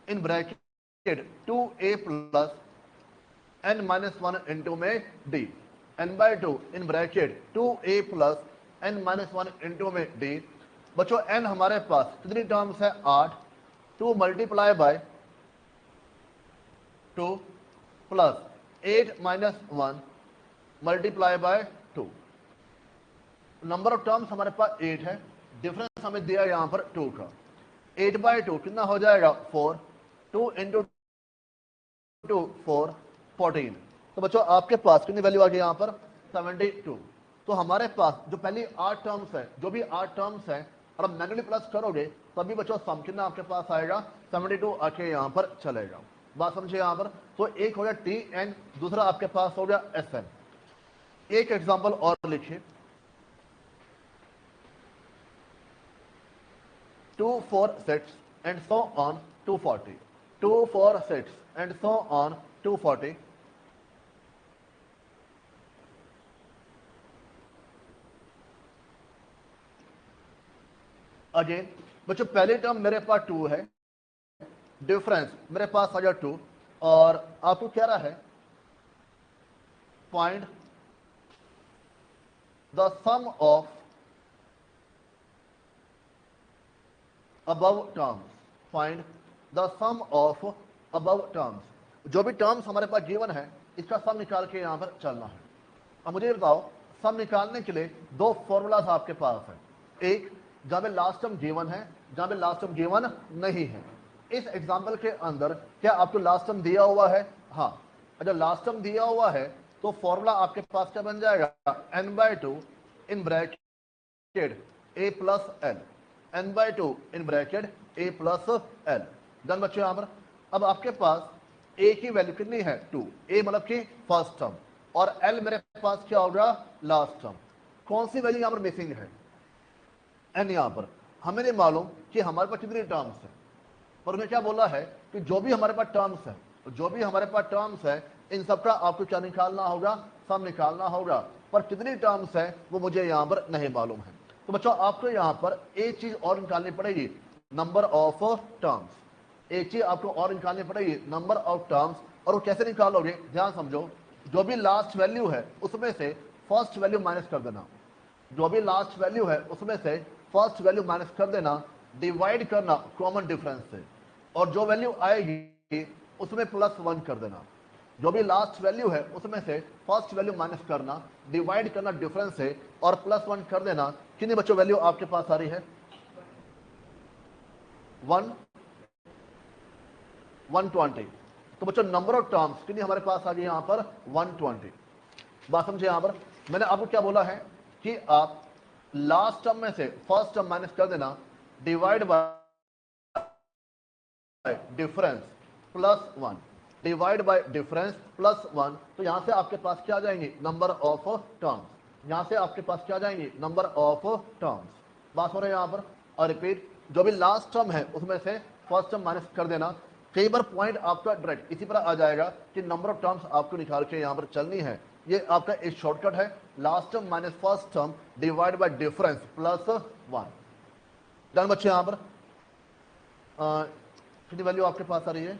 in bracket 2a plus n-1 into में d, n/2 in bracket 2a plus n-1 into में d। बच्चों n हमारे पास कितनी टर्म्स है? 8। 2 multiply by 2 plus 8 minus 1 multiply by 2। Number of terms हमारे पास 8 है, डिफरेंस हमें दिया यहां पर 2 का। 8/2 कितना हो जाएगा? 4। 2 इंटू 2 4 14। तो बच्चों आपके पास कितनी वैल्यू आ गई यहां पर? 72। तो हमारे पास जो पहली 8 टर्म्स है, जो भी 8 टर्म्स है, और अब मैनुअली प्लस करोगे तभी बच्चों सम कितना आपके पास आएगा? 72 आके यहां पर चलेगा। बात समझिए यहां पर। तो एक हो गया TN, दूसरा आपके पास हो गया SN। एक एग्जांपल और लिखिए, 2 4 6 and so on 240। 2 4 6 and so on 240। Again बच्चों पहली टर्म मेरे पास 2 है, डिफरेंस मेरे पास आ गया 2, और आपको क्या रहा है, find the sum of above terms। Find the sum of above terms। जो भी टर्म्स हमारे पास गिवन है इसका सम निकाल के यहां पर चलना है। अब मुझे बताओ, सम निकालने के लिए दो फॉर्मूलाज आपके पास है, एक जहां पे लास्ट टर्म गिवन है, जहां पे लास्ट टर्म गिवन नहीं है। इस एग्जांपल के अंदर क्या आपको लास्ट टर्म दिया हुआ है? हाँ। अगर लास्ट टर्म दिया हुआ है तो फॉर्मूला आपके पास क्या बन जाएगा? n/2 in bracket a plus L, n/2 in bracket a plus L. Done बच्चों, यहां पर अब आपके पास a की वैल्यू कितनी है? 2। a मतलब कि फर्स्ट टर्म, और L मेरे पास क्या होगा? Last term. कौन सी वैल्यू यहां पर मिसिंग है? N। यहां पर हमें नहीं मालूम कि हमारे पास कितनी टर्म्स है, पर उन्हें क्या बोला है कि जो भी हमारे पास टर्म्स है, जो भी हमारे पास टर्म्स है, इन सबका आपको क्या निकालना होगा? सम निकालना होगा। पर कितनी टर्म्स है वो मुझे यहां पर नहीं मालूम है। तो बच्चों आपको यहां पर एक चीज और निकालनी पड़ेगी, नंबर ऑफ टर्म्स। एक चीज आपको और निकालनी पड़ेगी, नंबर ऑफ टर्म्स। और वो कैसे निकालोगे? ध्यान समझो, जो भी लास्ट वैल्यू है उसमें से फर्स्ट वैल्यू माइनस कर देना, जो भी लास्ट वैल्यू है उसमें से फर्स्ट वैल्यू माइनस कर देना, डिवाइड करना कॉमन डिफरेंस से, और जो वैल्यू आएगी उसमें +1 कर देना। जो भी लास्ट वैल्यू है उसमें से फर्स्ट वैल्यू माइनस करना, डिवाइड करना डिफरेंस से, और +1 कर देना। कितनी बच्चों वैल्यू आपके पास आ रही है? 120। तो बच्चों नंबर ऑफ टर्म्स कितनी हमारे पास आ गई यहां पर? 120। बात समझे यहां पर मैंने आपको क्या बोला है कि आप लास्ट टर्म में से फर्स्ट टर्म माइनस कर देना, divide by difference +1, divide by difference +1। तो यहां से आपके पास क्या आ जाएंगे? Number of terms. यहां से आपके पास क्या आ जाएंगे? Number of terms. बात हो रही है यहां पर। और रिपीट, जो भी लास्ट टर्म है उसमें से फर्स्ट टर्म माइनस कर देना। कई बार पॉइंट आपका डायरेक्ट इसी पर आ जाएगा कि नंबर ऑफ टर्म्स आपको निकाल के यहां पर चलनी है। ये आपका एक शॉर्टकट है, last term minus first term divide by difference +1। Done बच्चे, यहां पर कितनी वैल्यू आपके पास आ रही है?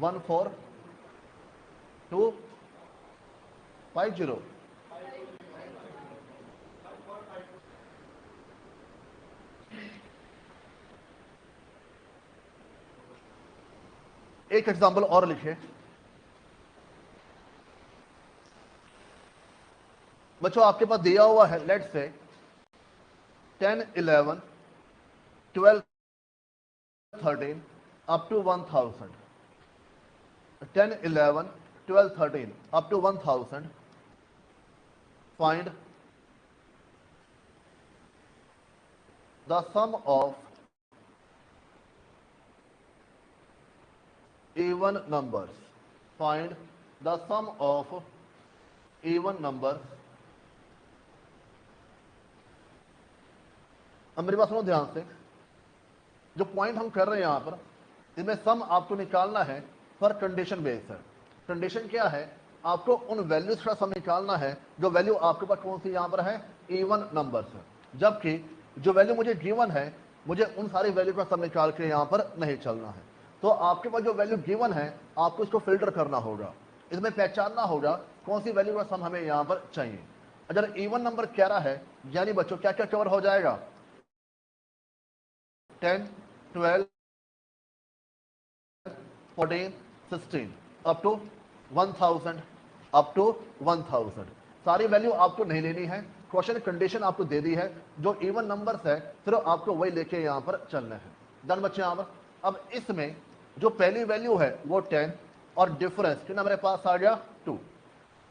14250। एक एग्जांपल और लिखे बच्चों, आपके पास दिया हुआ है let's say 10 11 12 13 up to 1000, 10 11 12 13 up to 1000, find the sum of even numbers, find the sum of even numbers। अब मेरी बात सुनो ध्यान से, जो पॉइंट हम कर रहे हैं यहां पर, इसमें सम आपको निकालना है पर कंडीशन बेस्ड है। कंडीशन क्या है, आपको उन वैल्यूज का सम निकालना है जो वैल्यू आपके पास कौन सी यहां पर है, इवन नंबर्स है। जबकि जो वैल्यू मुझे गिवन है, मुझे उन सारी वैल्यू का सम निकाल के यहां पर नहीं चलना है। तो आपके पास जो वैल्यू गिवन है, आपको इसको फिल्टर करना होगा, इसमें पहचानना होगा कौन सी वैल्यू का सम हमें यहां पर चाहिए। अगर इवन नंबर कह रहा है, यानी बच्चों क्या क्या कवर हो जाएगा, 10 12 14 16 अप टू 1000, अप टू 1000। सारी वैल्यू आपको नहीं लेनी है, क्वेश्चन कंडीशन आपको दे दी है, जो इवन नंबर्स है सिर्फ आपको वही लेके यहां पर चलना है। डन बच्चे यहां पर। अब इसमें जो पहली वैल्यू है वो 10 और डिफरेंस कितना मेरे पास आ गया 2।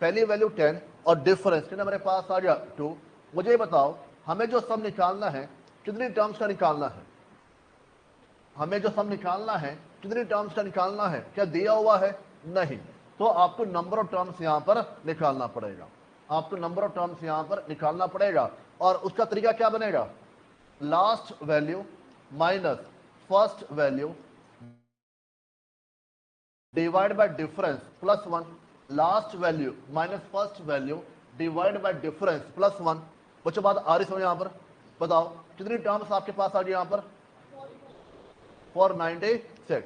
पहली वैल्यू 10 और डिफरेंस कितना मेरे पास आ गया 2। मुझे बताओ हमें जो सम निकालना है कितनी टर्म्स का निकालना है, हमें जो सम निकालना है कितनी टर्म्स का निकालना है, क्या दिया हुआ है, नहीं। तो आपको नंबर ऑफ टर्म्स यहां पर निकालना पड़ेगा, आपको नंबर ऑफ टर्म्स यहां पर निकालना पड़ेगा। और उसका तरीका क्या बनेगा, last value minus first value divide by difference plus 1, last value minus first value divide by difference plus 1। बच्चों बात आ रही समझ यहां पर, बताओ कितनी टर्म्स आपके पास आ गई यहां पर, 496।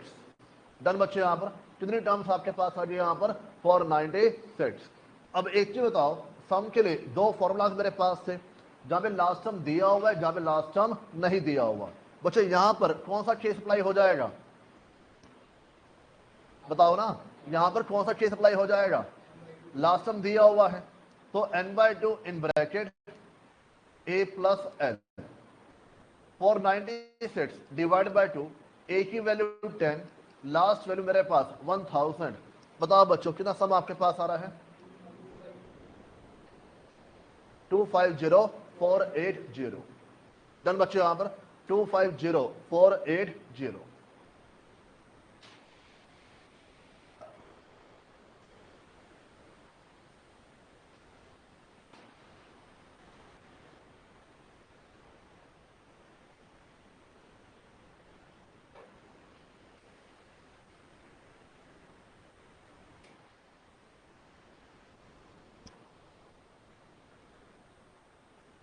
डन बच्चे यहां पर, कितनी टर्म्स आपके पास आ गई यहां पर, 496। अब एक चीज बताओ, सम के लिए दो फॉर्मूलाज मेरे पास थे, जहां पे लास्ट टर्म दिया हुआ है, जहां पे लास्ट टर्म नहीं दिया हुआ। बच्चे यहां पर कौन सा केस अप्लाई हो जाएगा, बताओ ना, यहां पर कौन सा केस अप्लाई हो जाएगा, लास्ट टर्म दिया हुआ है तो n/2 in bracket a plus l, 496 divide by 2, a की वैल्यू 10, लास्ट वैल्यू मेरे पास 1000। बताओ बच्चों कितना सम आपके पास आ रहा है, 250480। डन बच्चों यहां पर 250480।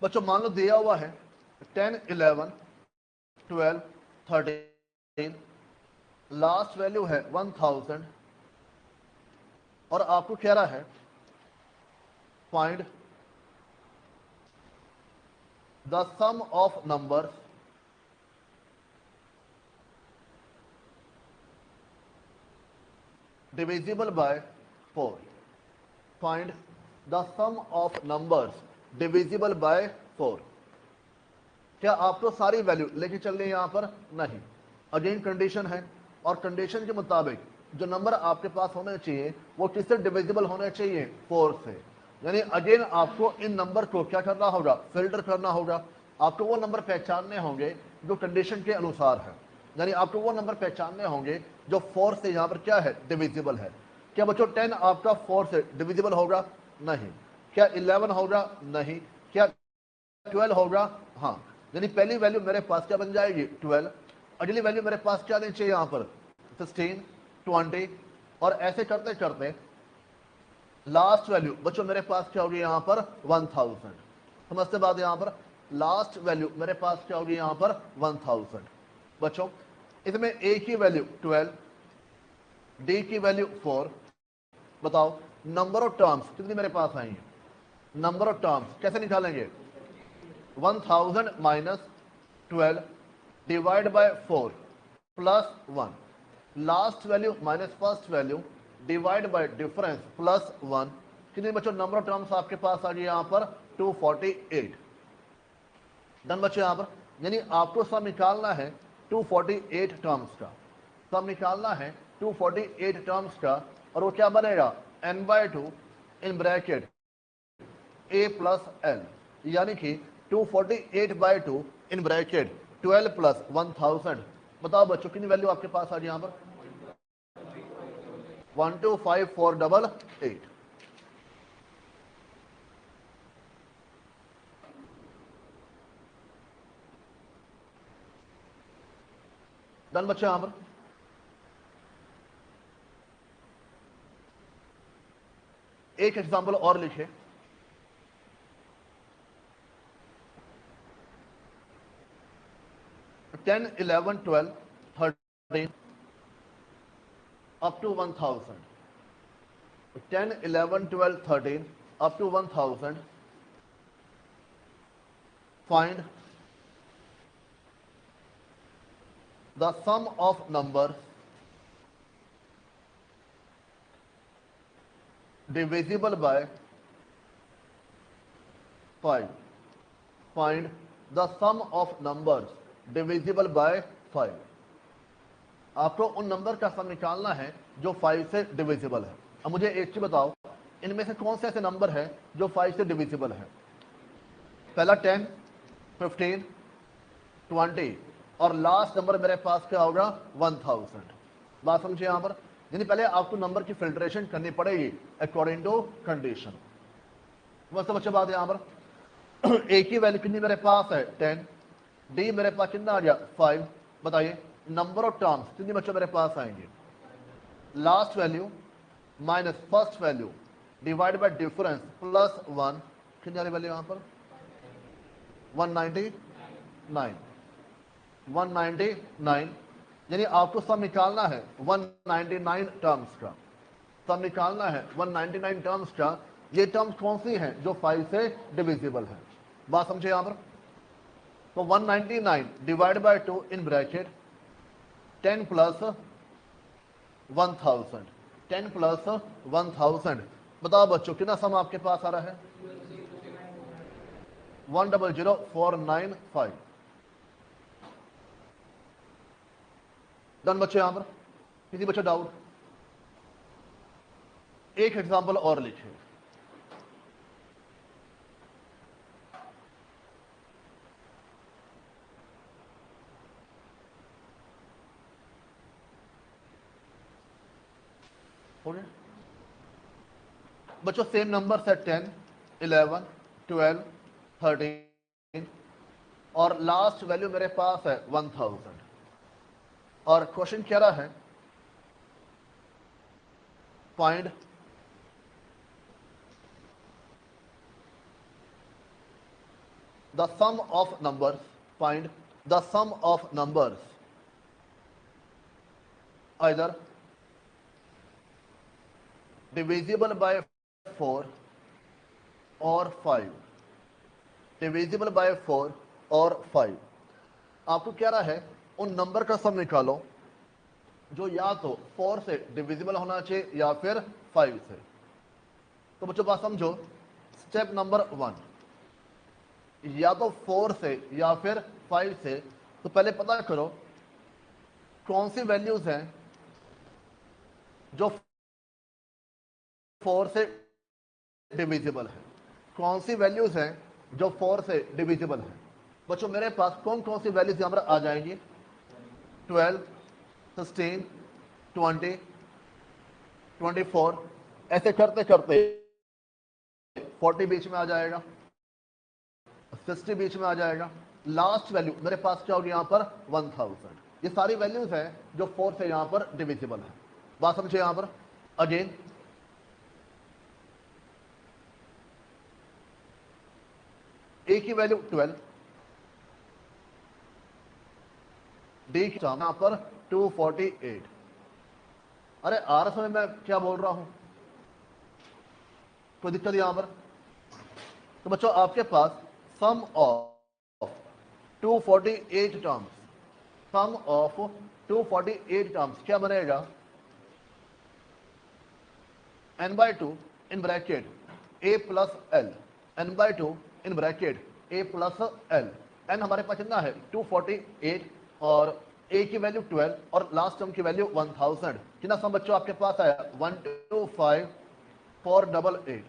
बच्चों मान लो दिया हुआ है 10 11 12 13, लास्ट वैल्यू है 1000 और आपको कह रहा है find the sum of numbers divisible by 4, find the sum of numbers divisible by 4। क्या आपको सारी वैल्यू लेके चल रही है यहां पर, नहीं। अगेन कंडीशन है, और कंडीशन के मुताबिक जो नंबर आपके पास होने चाहिए वो किससे डिविजिबल होने चाहिए, 4 से। यानी अगेन आपको इन नंबर को क्या करना होगा, फिल्टर करना होगा। आपको वो नंबर पहचानने होंगे जो कंडीशन के अनुसार है, यानी आपको वो नंबर पहचानने होंगे जो 4 से यहां पर क्या है, डिविजिबल है। क्या बच्चों 10 आपका 4 से डिविजिबल होगा, नहीं। क्या 11 होगा, नहीं। क्या 12 होगा, हाँ। यानी पहली वैल्यू मेरे पास क्या बन जाएगी, 12। अगली वैल्यू मेरे पास क्या देनी चाहिए यहां पर, 16 20, और ऐसे करते करते लास्ट वैल्यू बच्चों मेरे पास क्या होगी यहां पर, 1000। समझते बात, यहां पर लास्ट वैल्यू मेरे पास क्या होगी यहां पर, 1000। बच्चों इसमें a की वैल्यू 12, d की वैल्यू 4। बताओ नंबर ऑफ टर्म्स कितनी मेरे पास आई है, नंबर ऑफ टर्म्स कैसे निकालेंगे, 1000 minus 12 divide by 4 plus 1, last value minus first value divide by difference plus 1। कितने बच्चों नंबर ऑफ टर्म्स आपके पास आ गई यहां पर, 248। डन बच्चों यहां पर, यानी आपको सम निकालना है 248 टर्म्स का। तो हम निकालना है 248 टर्म्स का, और वो क्या बनेगा, n/2 in bracket a plus l, यानी कि 248/2 इन ब्रैकेट 12 प्लस 1000। बताओ बच्चों कितनी वैल्यू आपके पास आ गई यहां पर, 1254888। डन बच्चे। यहां पर एक एग्जाम्पल और लिखे, ten 11 12 13 up to 1000, 10 11 12 13 up to 1000, find the sum of numbers divisible by 5. Find the sum of numbers divisible by 5. आपको उन नंबर का सम निकालना है जो 5 से डिविजिबल है। अब मुझे एक चीज बताओ, इनमें से कौन से ऐसे नंबर है जो 5 से डिविजिबल है? पहला 10, 15, 20 और लास्ट नंबर मेरे पास क्या होगा, 1000। बात समझिए यहां पर, यानी पहले आपको नंबर की फिल्ट्रेशन करनी पड़ेगी अकॉर्डिंग टू कंडीशन। बस बच्चे बात यहां पर एक ही वैल्यू कितनी मेरे पास है, 10, डी मेरे पास कितना आ गया, 5। बताइए नंबर ऑफ टर्म्स कितनी बच्चों मेरे पास आएंगे, last value minus first value divide by difference plus 1, कितनी आ रही वैल्यू यहां पर, 199। 199, यानी आपको सम निकालना है 199 टर्म्स का। सम निकालना है 199 टर्म्स का। ये टर्म्स कौन सी हैं जो 5 से डिविजिबल है? बात समझे यहां पर। तो 199 divide by 2 in bracket 10 plus 1000, 10 plus 1000। बताओ बच्चों कितना सम आपके पास आ रहा है, 100495। डन बच्चे। यहां पर किसी बच्चे डाउट? एक एग्जांपल और लिखिए, हो गया बच्चों। सेम नंबर है 10, 11, 12, 13 और लास्ट वैल्यू मेरे पास है 1000। और क्वेश्चन कह रहा है find the sum of numbers, find the sum of numbers either divisible by 4 और 5, divisible by 4 और 5। आपको क्या रहा है, उन नंबर का सम निकालो जो या तो 4 से डिविजिबल होना चाहिए या फिर 5 से। तो बच्चों बात समझो, स्टेप नंबर 1, या तो 4 से या फिर 5 से। तो पहले पता करो कौन सी वैल्यूज हैं जो 4 से डिविजिबल है, कौन सी वैल्यूज हैं जो 4 से डिविजिबल है। बच्चों मेरे पास कौन कौन सी वैल्यूज यहां पर आ जाएंगी, 12, 16, 20, 24, ऐसे करते करते 40 बीच में आ जाएगा, 60 बीच में आ जाएगा। लास्ट वैल्यू मेरे पास क्या होगी यहां पर, 1000। ये सारी वैल्यूज हैं जो 4 से यहां पर डिविजिबल है। बात समझे यहां पर। अगेन ए की वैल्यू 12, डी की यहां पर 248। अरे आर समय मैं क्या बोल रहा हूं, कोई दिक्कत यहां पर? तो बच्चों आपके पास sum of 248 terms, sum of 248 terms क्या बनेगा, n/2 in bracket a plus l, n/2 in bracket a plus l। n हमारे पास कितना है 248 और ए की वैल्यू 12 और लास्ट टर्म की वैल्यू 1000। कितना सम बच्चों आपके पास आया? 125488,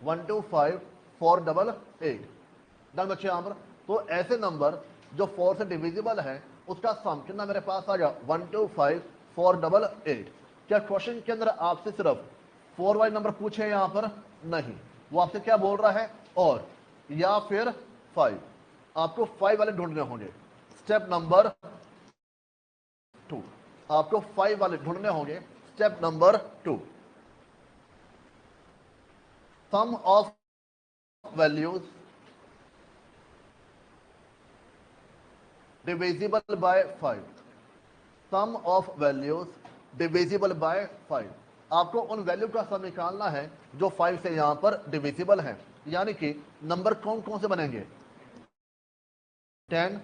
125488। डन बच्चों यहां पर। तो ऐसे नंबर जो 4 से डिविजिबल है उसका सम कितना मेरे पास आ गया? 125488। क्या क्वेश्चन के अंदर आपसे सिर्फ 4 वाले नंबर पूछे यहां पर? नहीं, वो आपसे क्या बोल रहा है? और या फिर 5। आपको 5 वाले ढूंढने होंगे। स्टेप नंबर 2, आपको 5 वाले ढूंढने होंगे। Step number 2, sum of values divisible by 5। Sum of values divisible by 5। आपको उन वैल्यू का सम निकालना है जो 5 से यहां पर डिविजिबल है। यानी कि नंबर कौन कौन से बनेंगे? 10,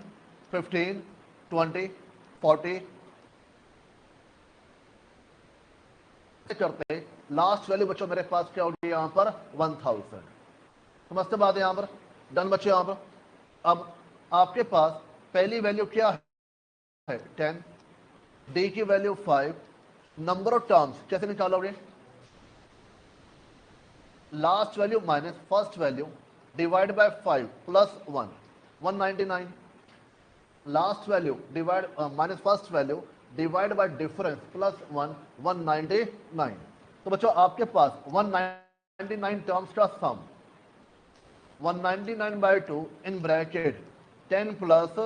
15, 20, 40 करते लास्ट वैल्यू बच्चों मेरे पास क्या होगी यहां पर? 1000। समझते बात है यहां पर? डन बच्चों यहां पर। अब आपके पास पहली वैल्यू क्या है? 10, डी की वैल्यू 5। नंबर ऑफ टर्म्स कैसे निकालोगे? Last value minus first value divide by 5 plus 1, 199। Last value divide minus first value divide by difference plus 1, 199। तो बच्चों आपके पास 199 टर्म्स का सम 199 बाय 2 इन ब्रैकेट 10 प्लस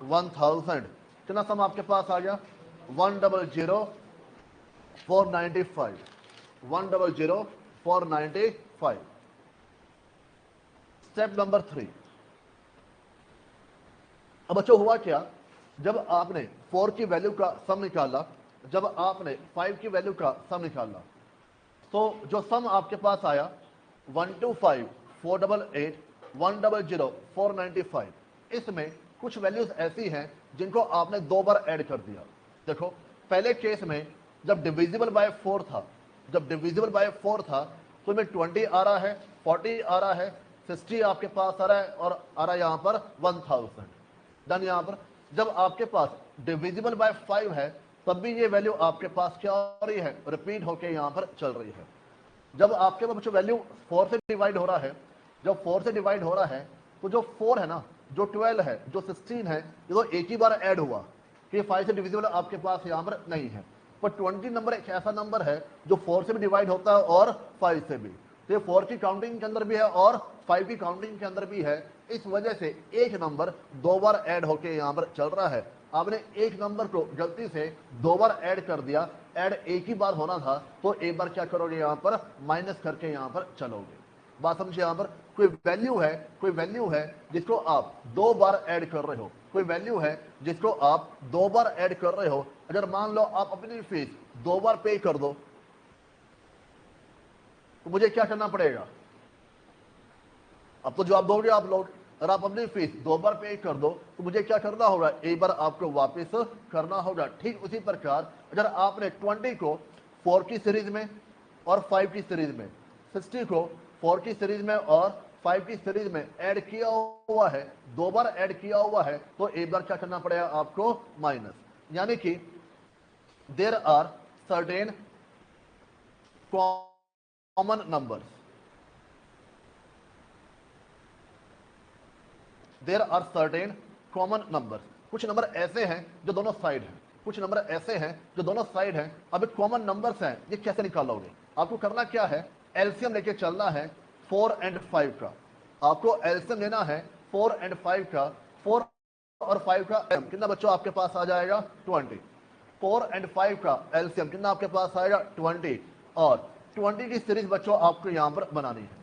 1000। कितना सम आपके पास आ गया? 100,495, 100,495। Step number 3। अब बच्चों हुआ क्या? जब आपने 4 की वैल्यू का सम निकाला, जब आपने 5 की वैल्यू का सम निकाला, तो जो सम आपके पास आया 125,488, 100,495। इसमें कुछ वैल्यूज ऐसी हैं जिनको आपने 2 बार ऐड कर दिया। देखो पहले केस में जब डिविजिबल बाय 4 था, जब डिविजिबल बाय 4 था तो में 20 आ रहा है, 40 आ रहा है, 60 आपके पास आ रहा है और आ रहा है यहां पर 1000। डन। यहां पर जब आपके पास डिविजिबल बाय 5 है तब भी ये वैल्यू आपके पास क्या हो रही है? रिपीट होके यहां पर चल रही है। जब आपके पास वैल्यू 4 से डिवाइड हो रहा है, जब 4 से डिवाइड हो रहा है तो जो 4 है ना, जो 12 है, जो 16 है, ये तो एक ही बार ऐड हुआ कि 5 से डिविजिबल आपके पास यहां पर नहीं है। पर 20 नंबर एक ऐसा नंबर है जो 4 से भी डिवाइड होता है और 5 से भी। तो ये 4 की काउंटिंग के अंदर भी है और 5 की काउंटिंग के अंदर भी है। इस वजह से एक नंबर 2 बार ऐड होके यहां पर चल रहा है। आपने एक नंबर को गलती से 2 बार ऐड कर दिया, ऐड एक ही बार होना था, तो एक बार क्या करोगे? यहां पर माइनस करके यहां पर चलोगे। बात समझे? यहां पर कोई वैल्यू है, कोई वैल्यू है जिसको आप 2 बार ऐड कर रहे हो, कोई वैल्यू है जिसको आप 2 बार ऐड कर रहे हो। अगर मान लो आप अपनी फीस 2 बार पे कर दो तो मुझे क्या करना पड़ेगा? अब तो जवाब दोगे आप लोग। अगर आप अपनी फीस 2 बार पे कर दो तो मुझे क्या करना होगा? एक बार आपको वापस करना होगा। ठीक उसी प्रकार अगर आपने 20 को 4 की सीरीज में और 5 की सीरीज में, 60 को 4 की सीरीज में और 5 की सीरीज में ऐड किया हुआ है, 2 बार ऐड किया हुआ है, तो एक बार क्या करना पड़ेगा आपको? माइनस। यानी कि there are certain common numbers, there are certain common numbers. कुछ नंबर ऐसे हैं जो दोनों साइड हैं, कुछ नंबर ऐसे हैं जो दोनों साइड हैं। अब एक कॉमन नंबर्स हैं, ये कैसे निकालोगे? आपको करना क्या है? एलसीएम लेके चलना है 4 और 5 का। आपको एलसीएम लेना है 4 और 5 का। 4 और 5 का कितना बच्चों आपके पास आ जाएगा? 20। 4 और 5 का एलसीएम कितना आपके पास आएगा? 20। और 20 की सीरीज बच्चों आपको यहां पर बनानी है,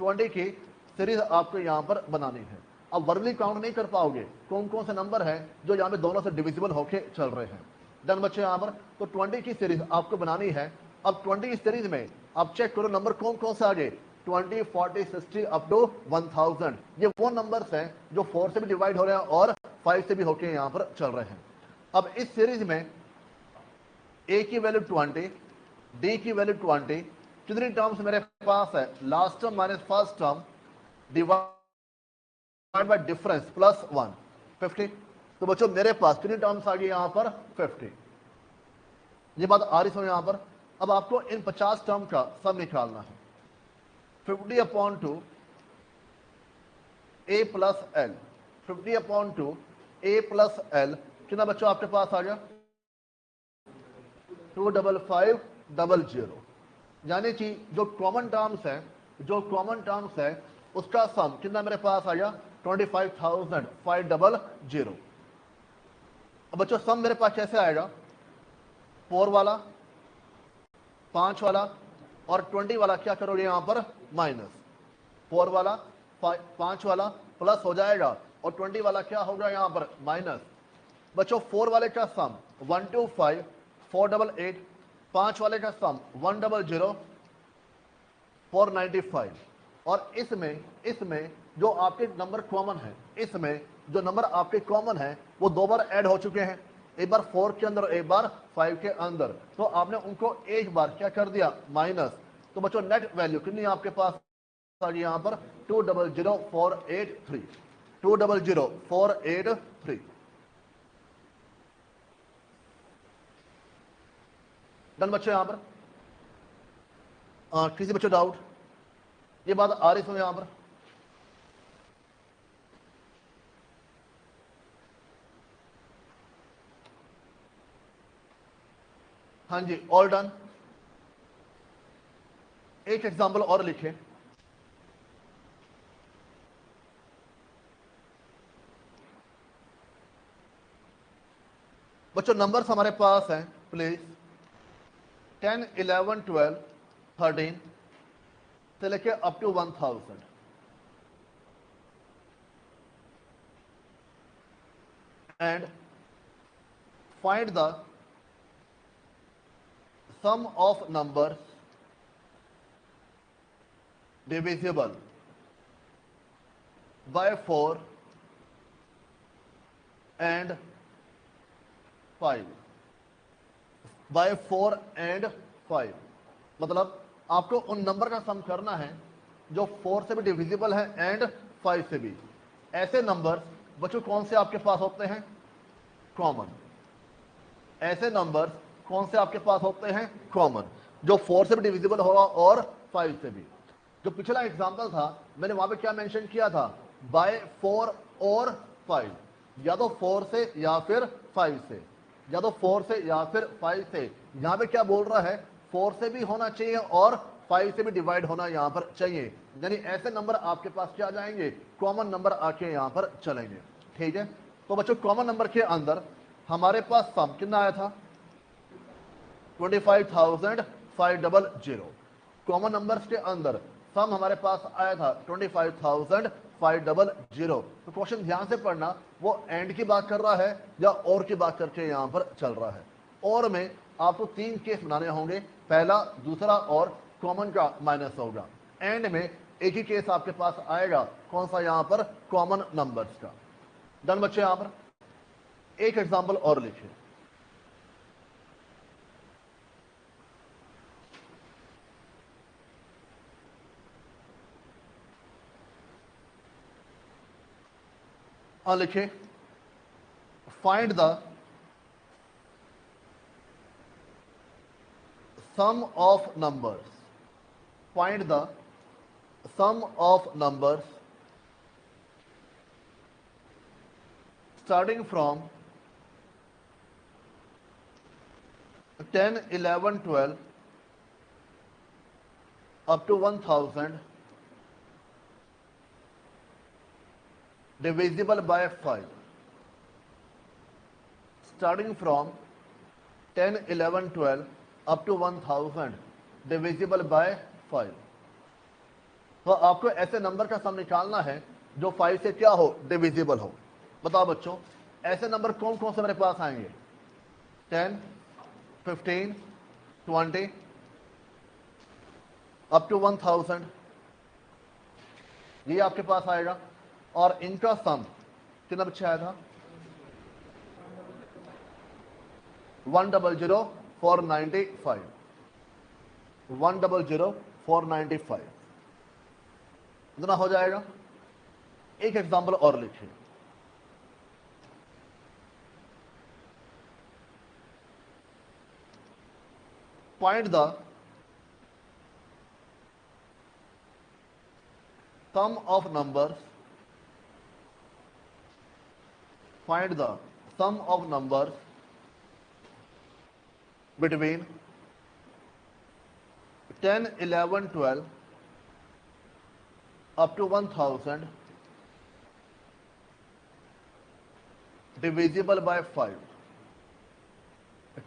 20 की सीरीज आपको यहां पर बनानी है। अब वर्बली काउंट नहीं कर पाओगे कौन कौन से नंबर है जो यहां पे दोनों से डिविजिबल होके चल रहे हैं। डन बच्चे यहां पर। तो 20 की सीरीज आपको बनानी है। अब 20 की सीरीज में आप चेक करो नंबर कौन कौन से आगे? 20, 40, 60 अप टू 1000। ये वो नंबर्स हैं जो 4 से भी डिवाइड हो रहे हैं और 5 से भी होके यहां पर चल रहे हैं। अब इस सीरीज में ए की वैल्यू 20, डी की वैल्यू 20। कितनी टर्म्स मेरे पास है? Last term minus first term divide by difference plus 1, 50। तो बच्चों मेरे पास कितनी टर्म्स आ गई यहां पर 50। ये बात आ रही समझ यहां पर। अब आपको इन 50 टर्म का सम निकालना है। 50/2 a plus L, 50/2 a plus L कितना बच्चों आपके पास आ गया 25500। यानी कि जो कॉमन टर्म्स है, जो कॉमन टर्म्स है उसका सम कितना मेरे पास आ गया 25,500। अब बच्चों सम मेरे पास कैसे आएगा, 4 वाला, 5 वाला और 20 वाला क्या करोगे यहां पर माइनस। 4 वाला 5 वाला प्लस हो जाएगा और 20 वाला क्या होगा यहां पर माइनस। बच्चों 4 वाले का सम 125 488, 5 वाले का सम 100 495। और इसमें जो आपके नंबर कॉमन है, इसमें जो नंबर आपके कॉमन है वो 2 बार ऐड हो चुके हैं, एक बार 4 के अंदर और एक बार 5 के अंदर। तो आपने उनको एक बार क्या कर दिया माइनस। तो बच्चों नेट वैल्यू कितनी आपके पास आ गई यहां पर 200,483, 200,483। डन बच्चों यहां पर किसी बच्चों डाउट, ये बात आ रही समझ यहां पर। हाँ जी ऑल डन। एक एग्जांपल और लिखे। बच्चों नंबर्स हमारे पास हैं प्लीज 10 11 12 13 से लेके up to 1000 and find the sum of numbers divisible by 4 and 5, by 4 and 5। मतलब आपको उन नंबर का सम करना है जो 4 से भी डिविजिबल है एंड 5 से भी। ऐसे नंबर बच्चों कौन से आपके पास होते हैं कॉमन। ऐसे नंबर कौन से आपके पास होते हैं कॉमन, जो 4 से भी डिविजिबल होगा और 5 से भी। जो पिछला एग्जांपल था मैंने वहां पे क्या मेंशन किया था बाय 4 और 5, या तो 4 से या फिर 5 से, या तो 4 से या फिर 5 से। यहां पे क्या बोल रहा है 4 से भी होना चाहिए और 5 से भी डिवाइड होना यहां पर चाहिए। यानी ऐसे नंबर आपके पास क्या जाएंगे कॉमन नंबर आके यहां पर चलेंगे। ठीक है, तो बच्चों कॉमन नंबर के अंदर हमारे पास सम कितना आया था 25,500। कॉमन नंबर्स के अंदर सम हमारे पास आया था 25,500। तो क्वेश्चन ध्यान से पढ़ना, वो एंड की बात कर रहा है या और की बात करके यहां पर चल रहा है। और में आपको 3 केस बनाने होंगे, पहला दूसरा और कॉमन का माइनस होगा। एंड में एक ही केस आपके पास आएगा, कौन सा यहां पर कॉमन नंबर्स का। डन बच्चे, यहां पर एक एग्जाम्पल और लिखिए। हाँ लिखिए, find the sum of numbers, find the sum of numbers starting from 10 11 12 up to 1000 divisible by 5। starting from 10 11 12 up to 1000 divisible by 5। तो आपको ऐसे नंबर का सम निकालना है जो 5 से क्या हो डिविजिबल हो। बताओ बच्चों ऐसे नंबर कौन कौन से मेरे पास आएंगे 10 15 20 अप टू 1000, ये आपके पास आएगा। और इनका सम कितना बच्चा आया था 100,495, 100,495 इतना हो जाएगा। एक एग्जांपल और लिखिए। Find the sum of numbers, find the sum of numbers between 10, 11, 12 up to 1000 divisible by 5.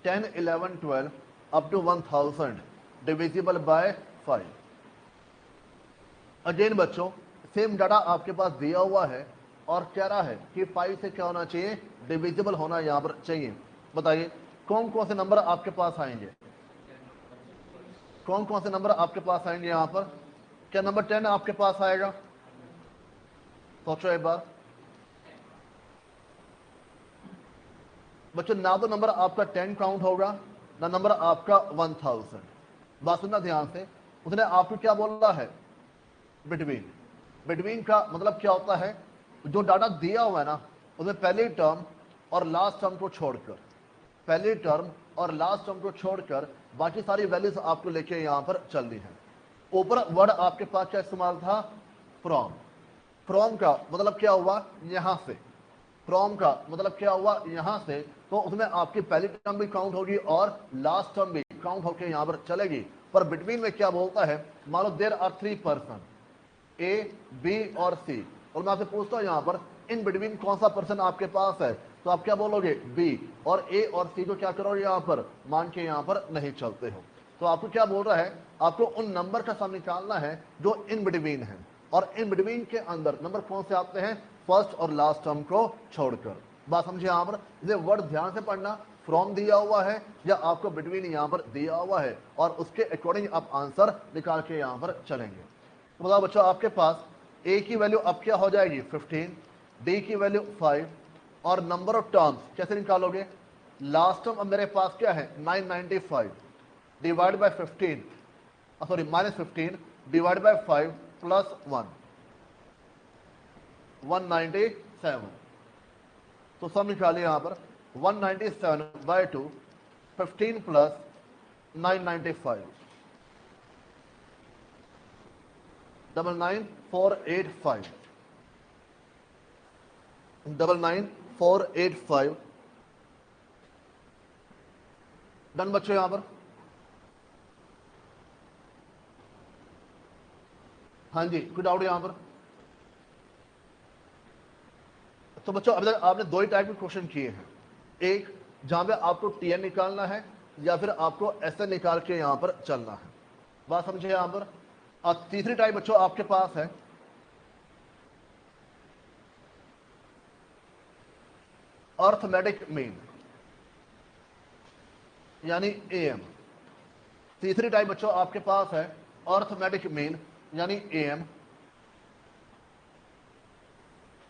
10, 11, 12 up to 1000 divisible by 5. Again बच्चों सेम डाटा आपके पास दिया हुआ है और कह रहा है कि 5 से क्या होना चाहिए, डिविजिबल होना यहां पर चाहिए। बताइए कौन कौन से नंबर आपके पास आएंगे, कौन कौन से नंबर आपके पास आएंगे यहां पर? क्या नंबर 10 आपके पास आएगा? सोचो एक बार बच्चों, ना तो नंबर आपका 10 काउंट होगा ना नंबर आपका 1000। बात सुनना ध्यान से, उसने आपको क्या बोला है? बिटवीन। बिटवीन का मतलब क्या होता है? जो डाटा दिया हुआ है ना उसमें पहली टर्म और लास्ट टर्म को छोड़कर, पहली टर्म और लास्ट टर्म को छोड़कर बाकी सारी वैल्यूज आपको लेके यहां पर चलनी है। ऊपर वर्ड आपके पास क्या इस्तेमाल था? फ्रॉम। फ्रॉम का मतलब क्या हुआ? यहां से। फ्रॉम का मतलब क्या हुआ? यहां से। तो उसमें आपकी पहली टर्म भी काउंट होगी और लास्ट टर्म भी काउंट होकर यहां पर चलेगी। पर बिटवीन में क्या बोलता है? मान लो there are 3 person A, B और सी, और मैं आपसे पूछता हूं यहां पर इन बिटवीन कौन सा पर्सन आपके पास है, तो आप क्या बोलोगे? बी। और ए और सी को क्या करोगे? यहां पर मान के यहां पर नहीं चलते हो। तो आपको क्या बोल रहा है? आपको उन नंबर का सम निकालना है जो इन बिटवीन है, और इन बिटवीन के अंदर नंबर कौन से आते हैं? फर्स्ट और लास्ट टर्म को छोड़कर। बात समझे यहां पर? इसे वर्ड ध्यान से पढ़ना, फ्रॉम दिया हुआ है या आपको बिटवीन यहां पर दिया हुआ है, और उसके अकॉर्डिंग आप आंसर निकाल के यहां पर चलेंगे। तो बताओ बच्चों, आपके पास ए की वैल्यू अब क्या हो जाएगी? 15, डी की वैल्यू 5, और नंबर ऑफ टर्म्स कैसे निकालोगे? लास्ट टर्म अब मेरे पास क्या है? 995 divide by 15, sorry -15 divide by 5 plus 1, 197। तो सम निकालिए यहां पर 197/2, 15 प्लस 995, 99485, 99485। डन बच्चों यहां पर? हाँ जी, कोई डाउट यहां पर? तो बच्चों अभी तक आपने दो ही टाइप के क्वेश्चन किए हैं, एक जहां पे आपको टीएन निकालना है या फिर आपको एसएन निकाल के यहां पर चलना है। बात समझे यहां पर? और तीसरी टाइप बच्चों आपके पास है अर्थमेटिक मीन, यानी एएम। तीसरी टाइप बच्चों आपके पास है अर्थमेटिक मीन यानी एएम,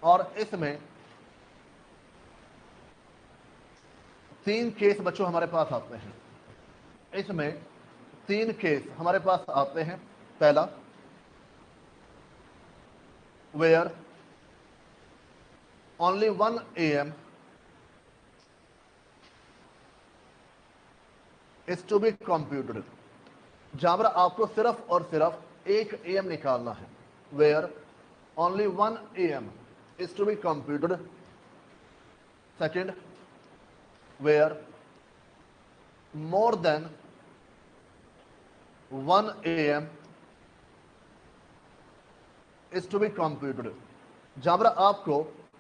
और इसमें 3 केस बच्चों हमारे पास आते हैं। इसमें 3 केस हमारे पास आते हैं। पहला, where only 1 AM is to be computed, जहां पर आपको सिर्फ और सिर्फ एक AM निकालना है। Where only 1 AM is to be computed. Second, where more than 1 AM is to be computed, जहां पर आपको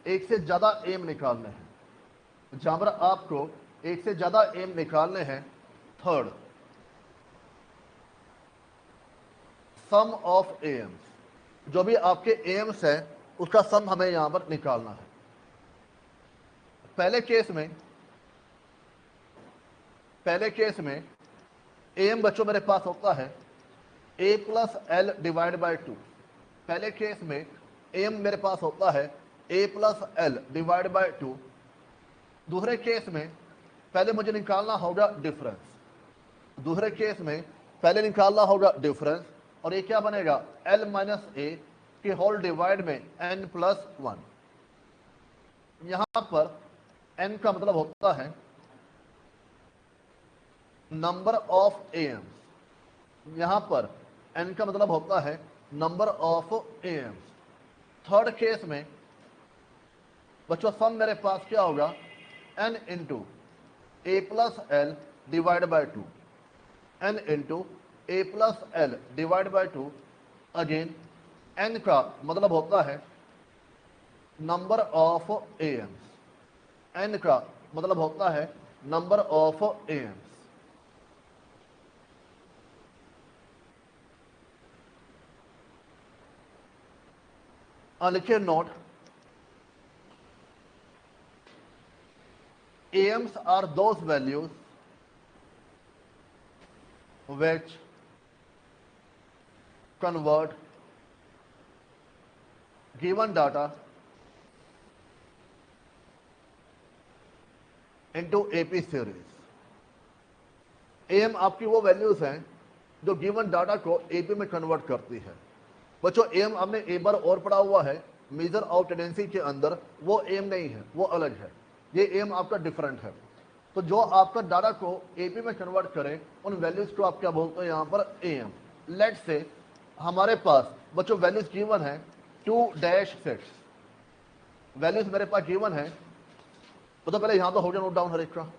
एक से ज्यादा एम निकालने हैं, जहां पर आपको एक से ज्यादा एम निकालने हैं। थर्ड, सम ऑफ एम्स, जो भी आपके एम्स है उसका सम हमें यहां पर निकालना है। पहले केस में एम बच्चों मेरे पास होता है a plus L divide by 2। पहले केस में एम मेरे पास होता है a plus L divide by 2। दूसरे केस में पहले मुझे निकालना होगा डिफरेंस, दूसरे केस में पहले निकालना होगा डिफरेंस, और ये क्या बनेगा? l माइनस ए के होल डिवाइड में n प्लस 1। यहां पर n का मतलब होता है नंबर ऑफ एम्स। यहां पर n का मतलब होता है number of AIIMS. Third case में बच्चों सम मेरे पास क्या होगा, n into A plus L divide by 2, n into A plus L divide by 2। Again n का मतलब होता है नंबर ऑफ एम्स, n का मतलब होता है नंबर ऑफ एम्स। लिखिए note, AMs are those values which convert given data into AP series। AM आपकी वो वैल्यूज हैं जो गिवन डाटा को AP में कन्वर्ट करती है। बच्चों AM हमने एक बार और पढ़ा हुआ है मेजर ऑफ टेंडेंसी के अंदर, वो AM नहीं है, वो अलग है। ये AM आपका डिफरेंट है। तो जो आपका डाटा को AP में कन्वर्ट करे उन वैल्यूज को आप क्या बोलते हैं यहाँ पर, AM। लेट से हमारे पास बच्चों वैल्यूज गिवन है 2-6, वैल्यूज मेरे पास गिवन है। तो पहले यहां तो हो जाए नोट डाउन हर एक का।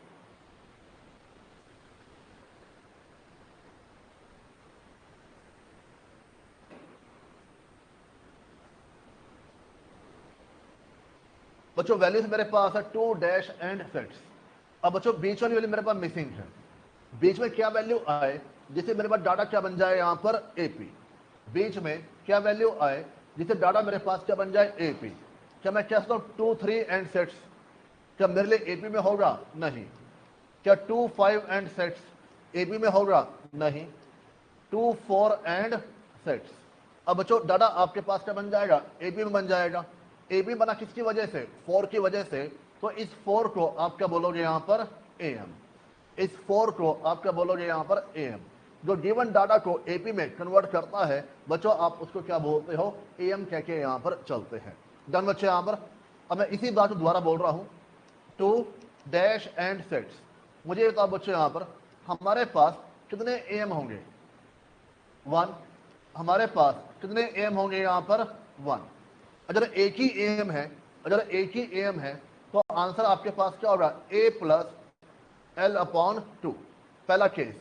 बच्चों वैल्यूज मेरे पास है 2-6। अब बच्चों बीच वाली वैल्यू मेरे पास मिसिंग है। बीच में क्या वैल्यू आए जिससे मेरे पास डाटा क्या बन जाए यहां पर, AP। बीच में क्या वैल्यू आए जिससे डाटा मेरे पास क्या बन जाए, AP। क्या मैं कह सकता हूं 2, 3 एंड सेट्स, क्या मेरे लिए AP में होगा, नहीं। क्या 2, 5 एंड सेट्स AP में होगा, नहीं। 2, 4 एंड सेट्स। अब बच्चों डाटा आपके पास क्या बन जाएगा, AP में बन जाएगा। AB बना किसकी वजह से, 4 की वजह से। तो इस 4 को आप क्या बोलोगे यहां पर, AM। इस 4 को आप क्या बोलोगे यहां पर, AM। जो गिवन डाटा को AP में कन्वर्ट करता है बच्चों आप उसको क्या बोलते हो, AM कह के यहां पर चलते हैं। डन बच्चे यहां पर। अब मैं इसी बात को दोबारा बोल रहा हूं, 2 एंड सेट्स। मुझे बताओ बच्चों यहां पर हमारे पास कितने AM होंगे, 1। हमारे पास कितने AM होंगे यहां पर, 1। अगर एक ही AM है, अगर एक ही AM है तो आंसर आपके पास क्या होगा, A प्लस L अपॉन 2। पहला केस।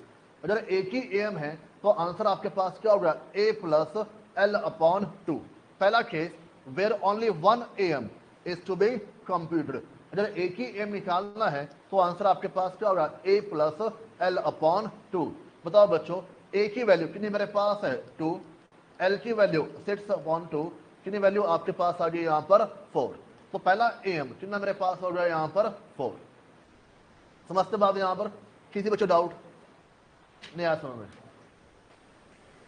अगर एक ही AM है तो आंसर आपके पास क्या होगा, A प्लस L अपॉन 2। पहला case where only 1 AM is to be computed. अगर एक ही AM निकालना है तो आंसर आपके पास क्या होगा, A प्लस L अपॉन 2। बताओ बच्चों A की वैल्यू कितनी मेरे पास है, 2। L की वैल्यू 6 अपॉन 2, कितनी वैल्यू आपके पास आ गई यहाँ पर, 4। तो पहला AM कितना मेरे पास हो गया यहाँ पर, 4। समझते बात यहां पर, किसी बच्चों डाउट नहीं आया समझ में।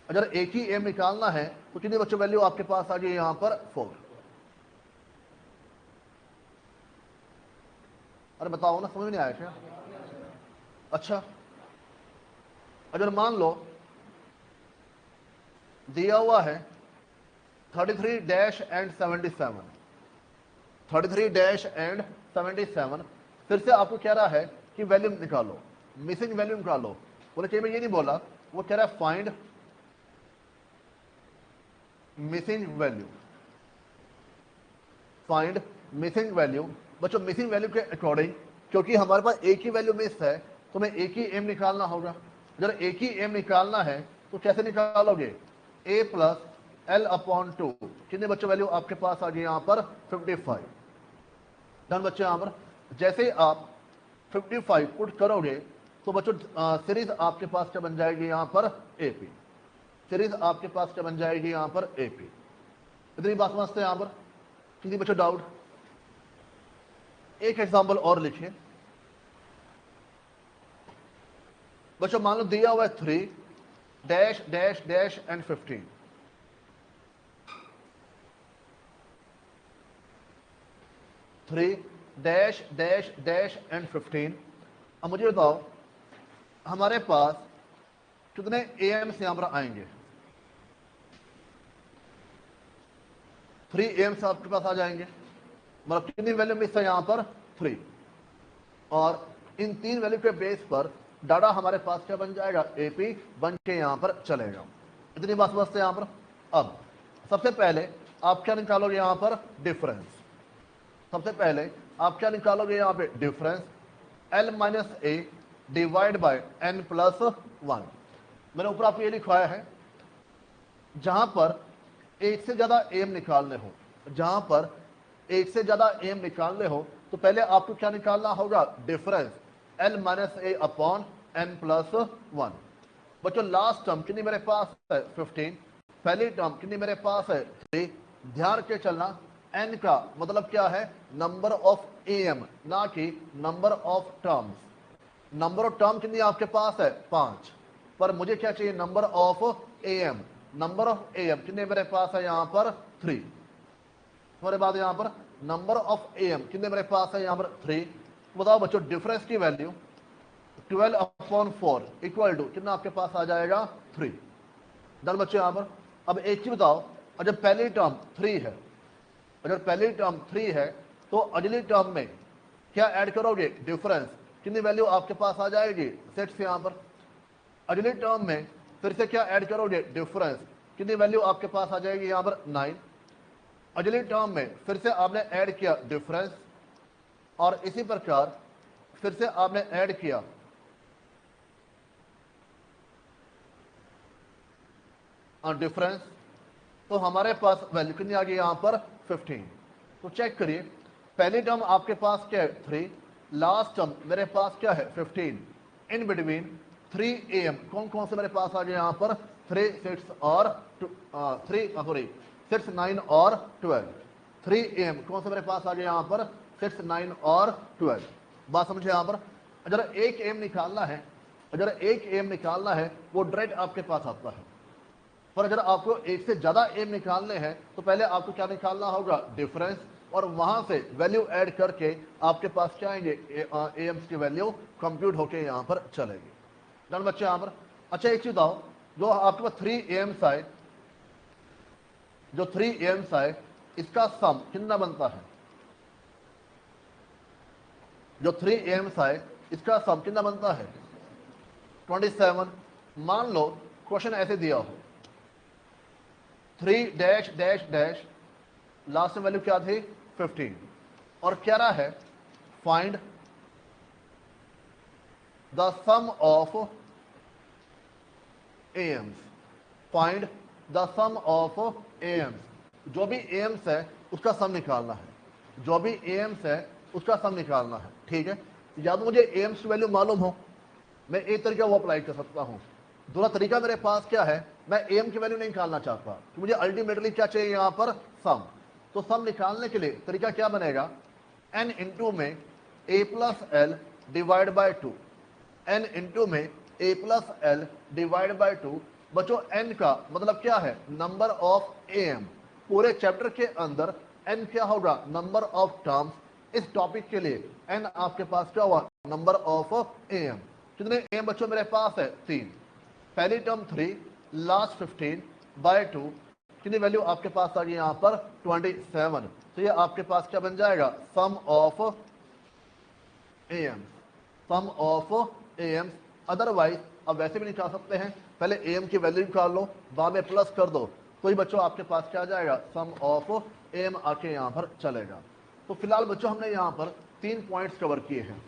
अगर एक ही AM निकालना है तो कितनी बच्चों वैल्यू आपके पास आ गई यहां पर, 4। अरे बताओ ना, समझ में नहीं आया क्या। अच्छा अगर मान लो दिया हुआ है 33 एंड 77, 33 एंड 77, फिर से आपको कह रहा है कि वैल्यू निकालो, मिसिंग वैल्यू निकालो। बोले कि मैं ये नहीं बोला, वो कह रहा है find missing value, find missing value. बच्चों मिसिंग वैल्यू के अकॉर्डिंग, क्योंकि हमारे पास एक ही वैल्यू मिस है तो मैं एक ही M निकालना होगा। अगर एक ही M निकालना है तो कैसे निकालोगे, A प्लस L अपॉन 2। कितने बच्चों वैल्यू आपके पास आ गई यहाँ पर, 55। डन बच्चों यहाँ पर जैसे ही आप 55 पुट करोगे तो बच्चों सीरीज आपके पास क्या बन जाएगी यहाँ पर, AP। सीरीज आपके पास क्या बन जाएगी यहाँ पर, AP। इतनी बात समझते हैं यहाँ पर, किसी बच्चों डाउट। एक एग्जांपल और लिखिए बच्चों, मान लो दिया हुआ है 3 एंड 15। 3 एंड 15। अब मुझे बताओ हमारे पास कितने AMs यहां पर आएंगे, 3 AMs आपके पास आ जाएंगे। मतलब कितनी वैल्यू मिस है यहां पर, 3। और इन 3 वैल्यू के बेस पर डाटा हमारे पास क्या बन जाएगा, एपी बन के यहां पर चलेगा। इतनी बात समझते हैं यहां पर। अब सबसे पहले आप क्या निकालोगे यहां पर, डिफरेंस। सबसे पहले आप क्या निकालोगे यहां पे, difference L minus A divide by n plus 1। मैंने ऊपर आपको ये लिखवाया है, जहां पर एक से ज्यादा एम निकालने हो, जहां पर एक से ज्यादा एम निकालने हो तो पहले आपको क्या निकालना होगा, डिफरेंस L माइनस ए अपॉन n प्लस 1। बच्चों लास्ट टर्म कितनी मेरे पास है, 15। पहली टर्म कितनी मेरे पास है, 3। ध्यान के चलना, n का मतलब क्या है, नंबर ऑफ एम, ना कि number of terms. Number of term कितनी आपके पास है, 5, पर मुझे क्या चाहिए, number of M. Number of M कितने मेरे पास है यहाँ पर, 3। हमारे बाद यहाँ पर नंबर ऑफ एम कितने मेरे पास है यहाँ पर, 3। बताओ बच्चों डिफरेंस की वैल्यू 12 अपॉन 4 इक्वल टू कितना आपके पास आ जाएगा, 3। डन बच्चों यहाँ पर। अब एक चीज बताओ, अगर पहली टर्म 3 है, अगर पहली टर्म 3 है तो अगली टर्म में क्या ऐड करोगे, डिफरेंस। कितनी वैल्यू आपके पास आ जाएगी, 6 यहाँ पर। अगली टर्म में फिर से क्या ऐड करोगे, डिफरेंस। कितनी वैल्यू आपके पास आ जाएगी यहाँ पर, 9। अगली टर्म में फिर से आपने ऐड किया डिफरेंस, और इसी प्रकार फिर से आपने ऐड किया डिफरेंस, तो हमारे पास वैल्यू कितनी आ गई यहाँ पर, 15। तो चेक करिए, पहली टर्म आपके पास क्या है, 3। लास्ट टर्म मेरे पास क्या है, 15। इन बिटवीन 3 am कौन कौन से मेरे पास आ गए यहाँ पर, 3, 6 और 6, 9 और 12। 3 am कौन से मेरे पास आ गए यहाँ पर, 6, 9 और 12। बात समझे यहाँ पर। अगर एक एम निकालना है, अगर एक एम निकालना है वो डायरेक्ट आपके पास आता है, पर अगर आपको एक से ज्यादा एम निकालने हैं तो पहले आपको क्या निकालना होगा, डिफरेंस, और वहां से वैल्यू ऐड करके आपके पास क्या आएंगे, एम्स की वैल्यू कंप्यूट होके यहां पर चलेगी। डन बच्चे यहां पर। अच्छा एक चीज बताओ, जो आपके पास 3 एम्स आए, जो 3 एम्स आए, इसका सम कितना बनता है, जो 3 एम्स आए इसका सम कितना बनता है, 27। मान लो क्वेश्चन ऐसे दिया हो, 3 डैश डैश डैश, लास्ट में वैल्यू क्या थी, 15, और क्या रहा है, find the sum of Ms, find the sum of Ms. जो भी एम्स है उसका सम निकालना है, जो भी एम्स है उसका सम निकालना है, ठीक है। या तो मुझे एम्स की वैल्यू मालूम हो, मैं एक तरीका वो अप्लाई कर सकता हूं। दूसरा तरीका मेरे पास क्या है, मैं एम की वैल्यू नहीं निकालना चाहता, तो मुझे अल्टीमेटली क्या चाहिए यहां पर, सम। तो सम निकालने के लिए तरीका क्या बनेगा, n इंटू में a plus L divide by 2, n into में a plus L divide by 2। बच्चों n का मतलब क्या है, नंबर ऑफ एम। पूरे चैप्टर के अंदर n क्या होगा, नंबर ऑफ टर्म्स। इस टॉपिक के लिए n आपके पास क्या हुआ, नंबर ऑफ एम। कितने एम बच्चों मेरे पास है, 3। पहली टर्म 3, लास्ट 15 बाय 2, कितनी वैल्यू आपके पास आ गई यहाँ पर, 27। तो ये आपके पास क्या बन जाएगा, sum of M, sum of M. Otherwise अब वैसे भी निकाल सकते हैं, पहले एम की वैल्यू निकाल लो, बाद में प्लस कर दो, तो ही बच्चों आपके पास क्या आ जाएगा, सम ऑफ एम आके यहाँ पर चलेगा। तो फिलहाल बच्चों हमने यहाँ पर 3 पॉइंट्स कवर किए हैं।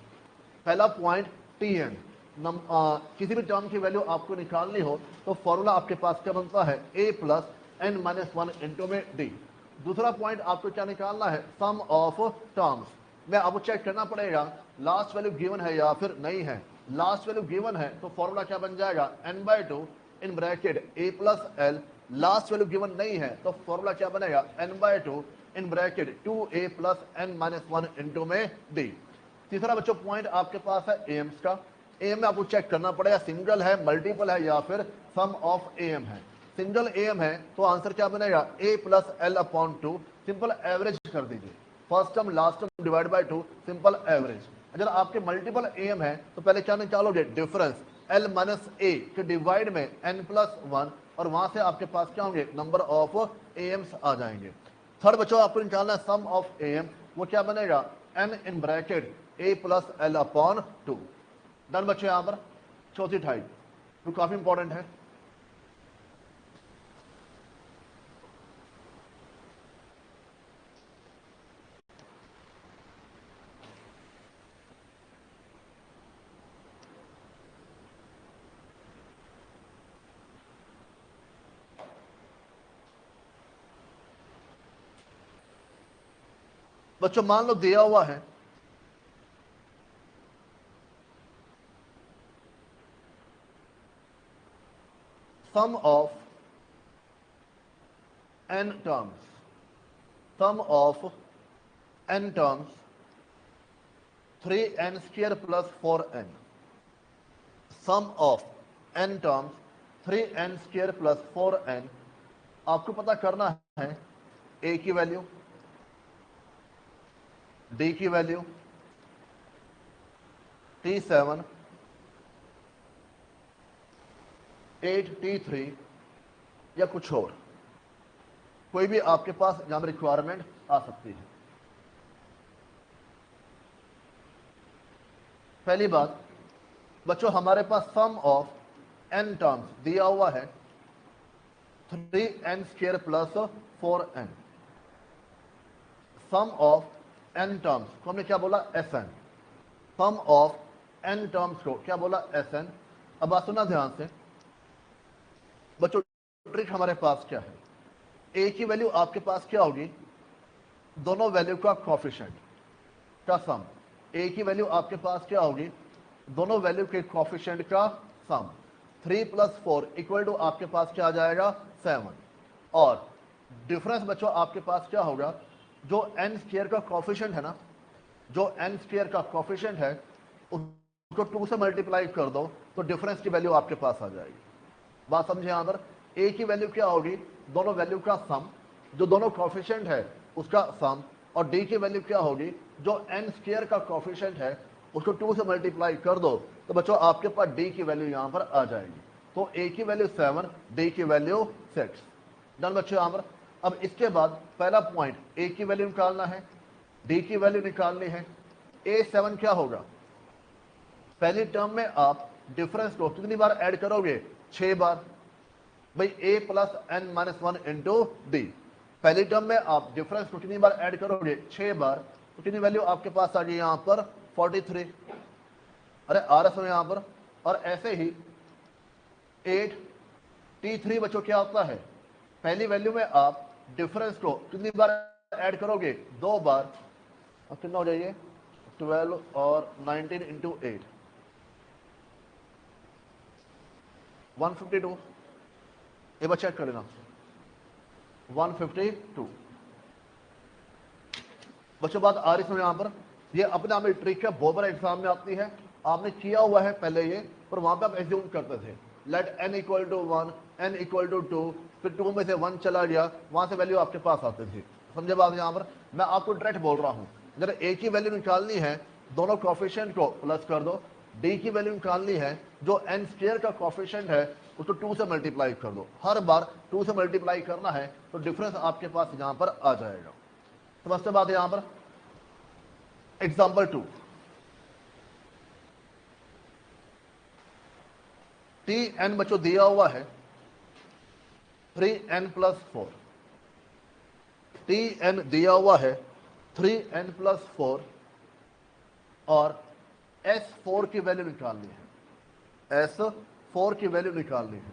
पहला पॉइंट टी एन, किसी भी टर्म की वैल्यू आपको निकालनी हो तो फॉर्मूला आपके पास क्या बनता है, a plus N minus 1 into में डी। दूसरा पॉइंट आपको क्या निकालना है, सम ऑफ टर्म्स। मैं आपको चेक करना पड़ेगा लास्ट वैल्यू गिवन है या फिर नहीं है। लास्ट वैल्यू गिवन है तो फॉर्मूला क्या बन जाएगा, n/2 in bracket a plus l. Last value given नहीं है तो फॉर्मूला क्या बनेगा, n/2 in bracket 2a plus N minus 1 into में डी। तीसरा बच्चों पॉइंट आपके पास है एम्स का। एम में आपको चेक करना पड़ेगा सिंगल है, मल्टीपल है या फिर सम ऑफ एम है। सिंगल एम है तो आंसर क्या बनेगा, a plus L upon 2। Simple average कर दीजिए, first term last term divide by 2, simple average. अगर आपके मल्टीपल एम है तो पहले क्या निकालोगे, डिफरेंस l माइनस ए के डिवाइड में n प्लस 1, और वहां से आपके पास क्या होंगे, नंबर ऑफ एम्स आ जाएंगे। थर्ड बच्चों आपको निकालना है सम ऑफ एम, वो क्या बनेगा, n in bracket a plus L upon 2। Done बच्चों यहाँ पर। चौथी टाइप जो काफी इंपॉर्टेंट है, बच्चों मान लो दिया हुआ है sum of n terms, sum of n terms 3n square plus 4n, sum of n terms 3n square plus 4n। आपको पता करना है a की वैल्यू, d की वैल्यू, t7, 8t3 या कुछ और, कोई भी आपके पास यहां पर रिक्वायरमेंट आ सकती है। पहली बात बच्चों, हमारे पास सम ऑफ n टर्म्स दिया हुआ है 3n square plus 4n। Sum of n terms को हमने क्या बोला, Sn। Sum of n terms को क्या बोला, Sn। अब बात सुनना ध्यान से बच्चों, ट्रिक हमारे पास क्या है, a की वैल्यू आपके पास क्या होगी, दोनों वैल्यू का कोफिशिएंट का सम। a की वैल्यू आपके पास क्या होगी, दोनों वैल्यू के कोफिशिएंट का सम। 3 + 4 इक्वल टू आपके पास क्या आ जाएगा, 7। और डिफरेंस बच्चों आपके पास क्या होगा, जो n स्क्वायर का कोफिशिएंट है ना, जो n स्क्वायर का कोफिशिएंट है उसको 2 से मल्टीप्लाई कर दो तो डिफरेंस की वैल्यू आपके पास आ जाएगी। बात समझे, यहां पर a की वैल्यू क्या होगी, दोनों वैल्यू का सम, जो दोनों कोफिशिएंट है उसका सम। और d की वैल्यू क्या होगी, जो n स्क्वायर का कोफिशिएंट है उसको 2 से मल्टीप्लाई कर दो तो बच्चों आपके पास d की वैल्यू यहां पर आ जाएगी। तो a की वैल्यू 7, d की वैल्यू 6। डन बच्चों यहां पर। अब इसके बाद पहला पॉइंट, a की वैल्यू निकालना है, d की वैल्यू निकालनी है। a7 क्या होगा, पहली टर्म में आप डिफरेंस को कितनी बार ऐड करोगे, 6 बार। भाई a + n - 1 इंटू डी, पहली टर्म में आप डिफरेंस को कितनी बार ऐड करोगे, 6 बार। तो कितनी वैल्यू आपके पास आ गई यहां पर, 43। अरे RS में यहां पर। और ऐसे ही 8t3 बच्चों क्या होता है, पहली वैल्यू में आप डिफरेंस को कितनी बार ऐड करोगे, 2 बार। और कितना हो जाइए, 12 और 19 इंटू 8, 152। एक बार चेक कर लेना, 152। बच्चों बात आ रही है यहां पर, ये अपने आप में ट्रिक है, बहुत बड़ा एग्जाम में आती है, आपने किया हुआ है पहले ये, पर वहां पे आप एज्यूम करते थे लेट n = 1, n = 2, फिर 2 में से 1 चला गया, वहां से वैल्यू आपके पास आती थी। समझे बात, यहां पर मैं आपको डायरेक्ट बोल रहा हूं, अगर a की वैल्यू निकालनी है, दोनों कोफिशिएंट को प्लस कर दो। d की वैल्यू निकालनी है, जो n स्क्वायर का कोफिशिएंट है उसको 2 से मल्टीप्लाई कर दो। हर बार 2 से मल्टीप्लाई करना है तो डिफरेंस आपके पास यहां पर आ जाएगा। समझते बात है यहां पर। एग्जाम्पल 2, tn बच्चों दिया हुआ है 3n + 4, tn दिया हुआ है 3n + 4 और s4 की वैल्यू निकालनी है, s4 की वैल्यू निकालनी है।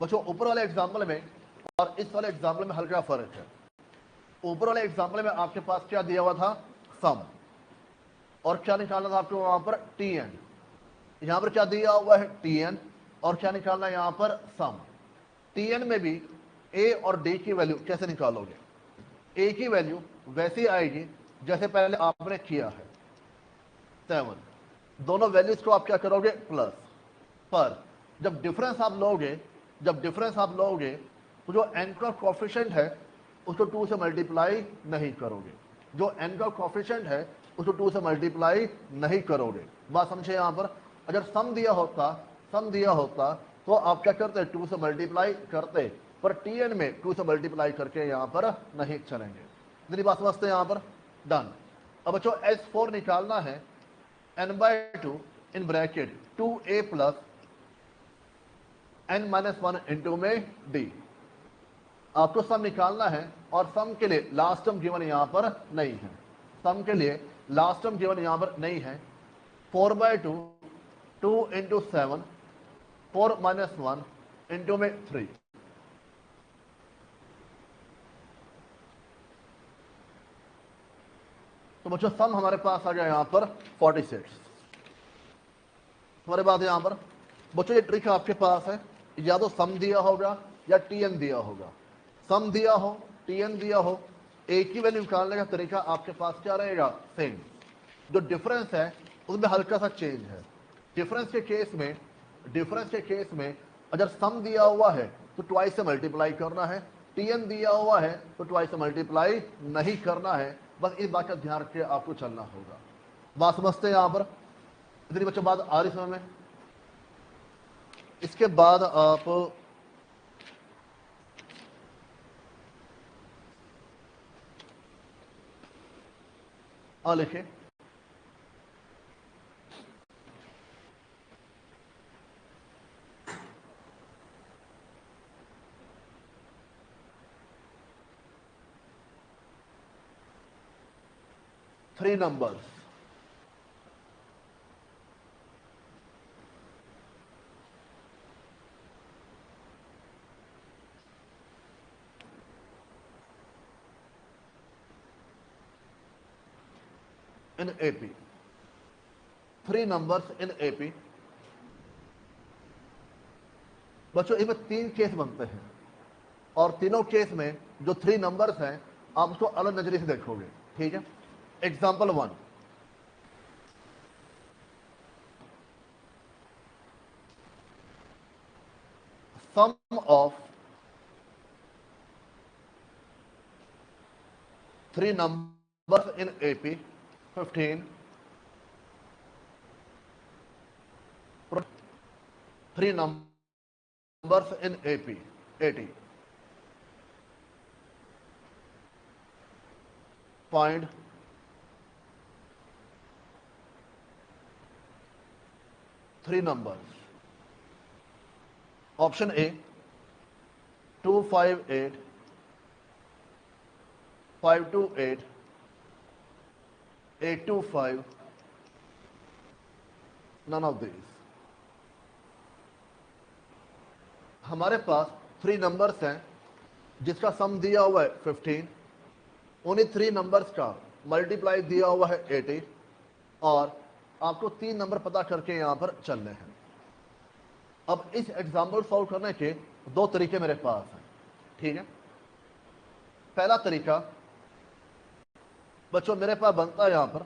बच्चों ऊपर वाले एग्जाम्पल में और इस वाले एग्जाम्पल में हल्का फर्क है। ऊपर वाले एग्जाम्पल में आपके पास क्या दिया हुआ था, सम, और क्या निकालना था आपको वहां पर, tn। यहां पर क्या दिया हुआ है, tn, और क्या निकालना है यहां पर, सम। tn में भी a और d की वैल्यू कैसे निकालोगे, a की वैल्यू वैसी आएगी जैसे पहले आपने किया है, 7। दोनों वैल्यूज को आप क्या करोगे, प्लस। पर जब डिफरेंस आप लोगे, जब डिफरेंस आप लोगे तो जो n का कोफिशिएंट है उसको 2 से मल्टीप्लाई नहीं करोगे, जो n का कोफिशिएंट है उसको 2 से मल्टीप्लाई नहीं करोगे। बात समझे यहां पर। अगर सम दिया होता, सम दिया होता तो आप क्या करते, 2 से मल्टीप्लाई करते, पर tn में 2 से मल्टीप्लाई करके यहां पर नहीं चलेंगे। इतनी बात समझते हैं यहां पर, डन। अब बच्चों s4 निकालना है, n/2 in bracket 2a plus n-1 into में d। आपको सम निकालना है और सम के लिए लास्ट टर्म गिवन यहां पर नहीं है। सम के लिए लास्ट टर्म गिवन यहां पर नहीं है। 4/2 2 इंटू 7 4 - 1 इंटू में 3। तो बच्चों सम हमारे पास आ गया यहां पर 46। हमारे बात यहां पर बच्चों ये ट्रिक आपके पास है, या तो सम दिया होगा या टीएन दिया होगा। सम दिया हो, टीएन दिया हो, एक ही वैल्यू निकालने का तरीका आपके पास क्या रहेगा? सेम। जो डिफरेंस है उसमें हल्का सा चेंज है। डिफरेंस के केस में अगर सम दिया हुआ है तो ट्वाइस से मल्टीप्लाई करना है, टीएन दिया हुआ है तो ट्वाइस से मल्टीप्लाई नहीं करना है। बस इस बात का ध्यान रख के आपको चलना होगा। बात समझते हैं यहां पर? इतनी बच्चों बात आ रही समझ में? इसके बाद आप लिखे 3 numbers in AP, 3 numbers in AP। बच्चों इसमें 3 केस बनते हैं और तीनों केस में जो 3 नंबर्स हैं आप उसको अलग नजरिए से देखोगे। ठीक है? Example 1, sum of 3 numbers in AP 15, 3 numbers in AP 80। Find 3 numbers। Option A 258, 528, 825, none of these। हमारे पास 3 नंबर्स हैं जिसका सम दिया हुआ है 15, उन्हीं 3 नंबर्स का मल्टीप्लाई दिया हुआ है 80 और आपको 3 नंबर पता करके यहां पर चलने हैं। अब इस एग्जाम्पल सॉल्व करने के 2 तरीके मेरे पास हैं। ठीक है? पहला तरीका बच्चों मेरे पास बनता है यहां पर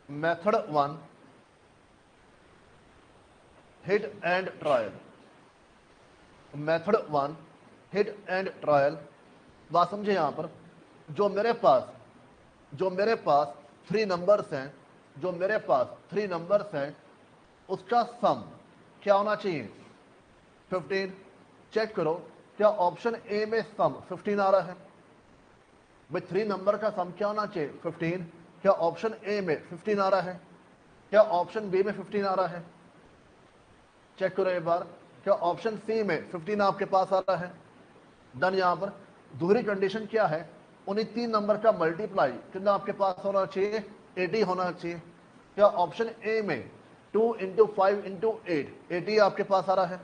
method 1, hit and trial. Method 1, hit and trial. बात समझे? यहां पर जो मेरे पास 3 नंबर्स हैं, उसका सम क्या होना चाहिए? 15। चेक करो क्या ऑप्शन ए में सम 15 आ रहा है? भाई 3 नंबर का सम क्या होना चाहिए? 15। क्या ऑप्शन ए में 15 आ रहा है? क्या ऑप्शन बी में 15 आ रहा है? चेक करो एक बार। क्या ऑप्शन सी में 15 आपके पास आ रहा है? डन। यहां पर दूसरी कंडीशन क्या है? उन्हीं 3 नंबर का मल्टीप्लाई कितना आपके पास होना चाहिए? 80 होना चाहिए। क्या ऑप्शन ए में 2 इंटू 5 इंटू 8 80 आपके पास आ रहा है?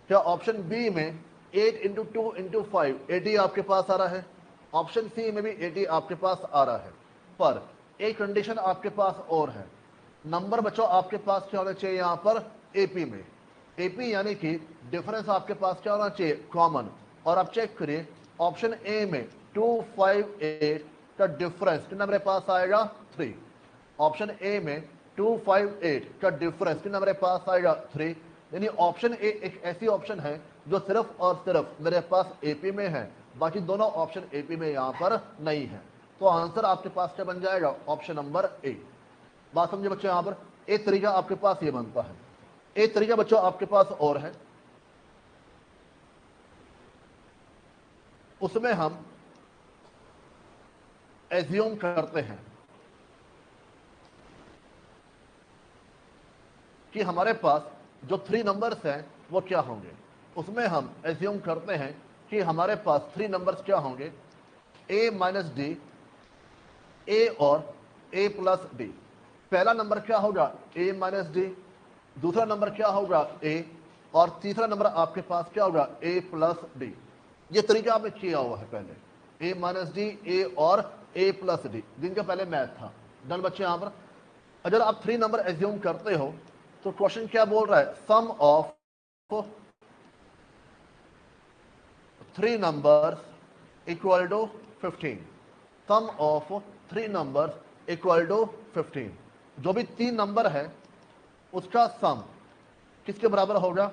क्या ऑप्शन बी में 8 इंटू 2 इंटू 5 80 आपके पास आ रहा है? ऑप्शन सी में भी 80 आपके पास आ रहा है। पर एक कंडीशन आपके पास और है। नंबर बच्चों आपके पास क्या होना चाहिए यहां पर? एपी में। एपी यानी कि डिफरेंस आपके पास क्या होना चाहिए? कॉमन। और आप चेक करिए ऑप्शन ए में 258 का डिफरेंस कितना मेरे पास आएगा? 3। ऑप्शन ए में 258 का डिफरेंस कितना मेरे पास आएगा? 3। यानी ऑप्शन ए एक ऐसी ऑप्शन है जो सिर्फ और सिर्फ मेरे पास एपी में है, बाकी दोनों ऑप्शन एपी में यहां पर नहीं है। तो आंसर आपके पास क्या बन जाएगा? Option number A. बात समझे बच्चों? यहां पर एक तरीका आपके पास ये बनता है। एक तरीका बच्चों आपके पास और है, उसमें हम एज्यूम करते हैं कि हमारे पास जो 3 नंबर्स हैं वो क्या होंगे। उसमें हम एज्यूम करते हैं कि हमारे पास 3 नंबर्स क्या होंगे, a माइनस डी, a और a प्लस डी। पहला नंबर क्या होगा, a माइनस डी, दूसरा नंबर क्या होगा a, और तीसरा नंबर आपके पास क्या होगा a प्लस डी। ये तरीका आपने किया हुआ है पहले, a माइनस डी, a और a प्लस डी, जिनका पहले मैथ था। डन बच्चे। यहां पर अगर आप 3 नंबर एज्यूम करते हो तो क्वेश्चन क्या बोल रहा है, sum of 3 numbers equal to 15। Sum of 3 numbers equal to 15। जो भी 3 नंबर है उसका सम किसके बराबर होगा,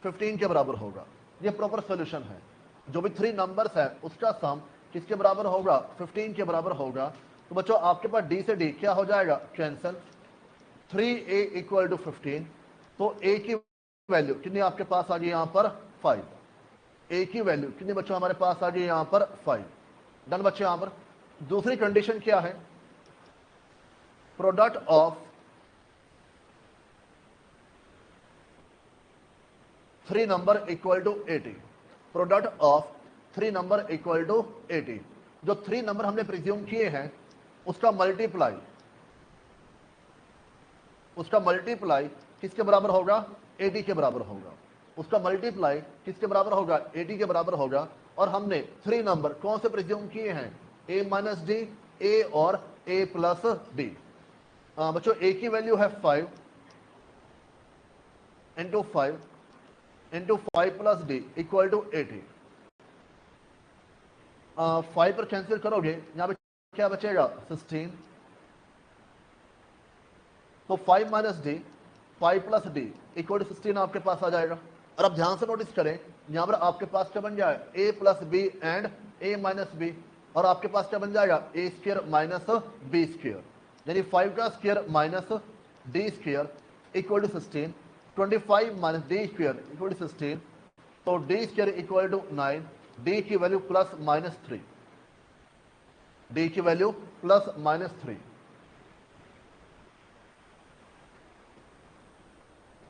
15 के बराबर होगा। ये प्रॉपर सॉल्यूशन है। जो भी 3 नंबर्स है उसका सम किसके बराबर होगा, 15 के बराबर होगा। तो बच्चों आपके पास डी से डी क्या हो जाएगा, कैंसिल। 3a इक्वल टू 15, तो a की वैल्यू कितनी आपके पास आ गई यहां पर 5। a की वैल्यू कितनी बच्चों हमारे पास आ गई यहां पर 5। डन बच्चों। यहां पर दूसरी कंडीशन क्या है, product of 3 number equal to 80। Product of 3 number equal to 80। जो 3 नंबर हमने प्रिज्यूम किए हैं उसका मल्टीप्लाई किसके बराबर होगा, 80 के बराबर होगा। उसका मल्टीप्लाई किसके बराबर होगा, 80 के बराबर होगा। और हमने 3 नंबर कौन से प्रिज्यूम किए हैं, a माइनस डी, a और a प्लस डी। बच्चों a की वैल्यू है 5 into 5 plus d equal to 80। 5 पर कैंसिल करोगे यहां पे क्या बचेगा, 16। तो 5 minus d, 5 plus d equal to 16 आपके पास आ जाएगा। और अब ध्यान से नोटिस करें, यहां पर आपके पास क्या बन जाए, a plus b and a minus b. और आपके पास क्या बन जाएगा, a square minus b square, यानी 5 का square minus d square equal to 16। 25 minus d square equal to 16, तो d square equal to 9। D की वैल्यू प्लस माइनस 3, डी की वैल्यू प्लस माइनस 3।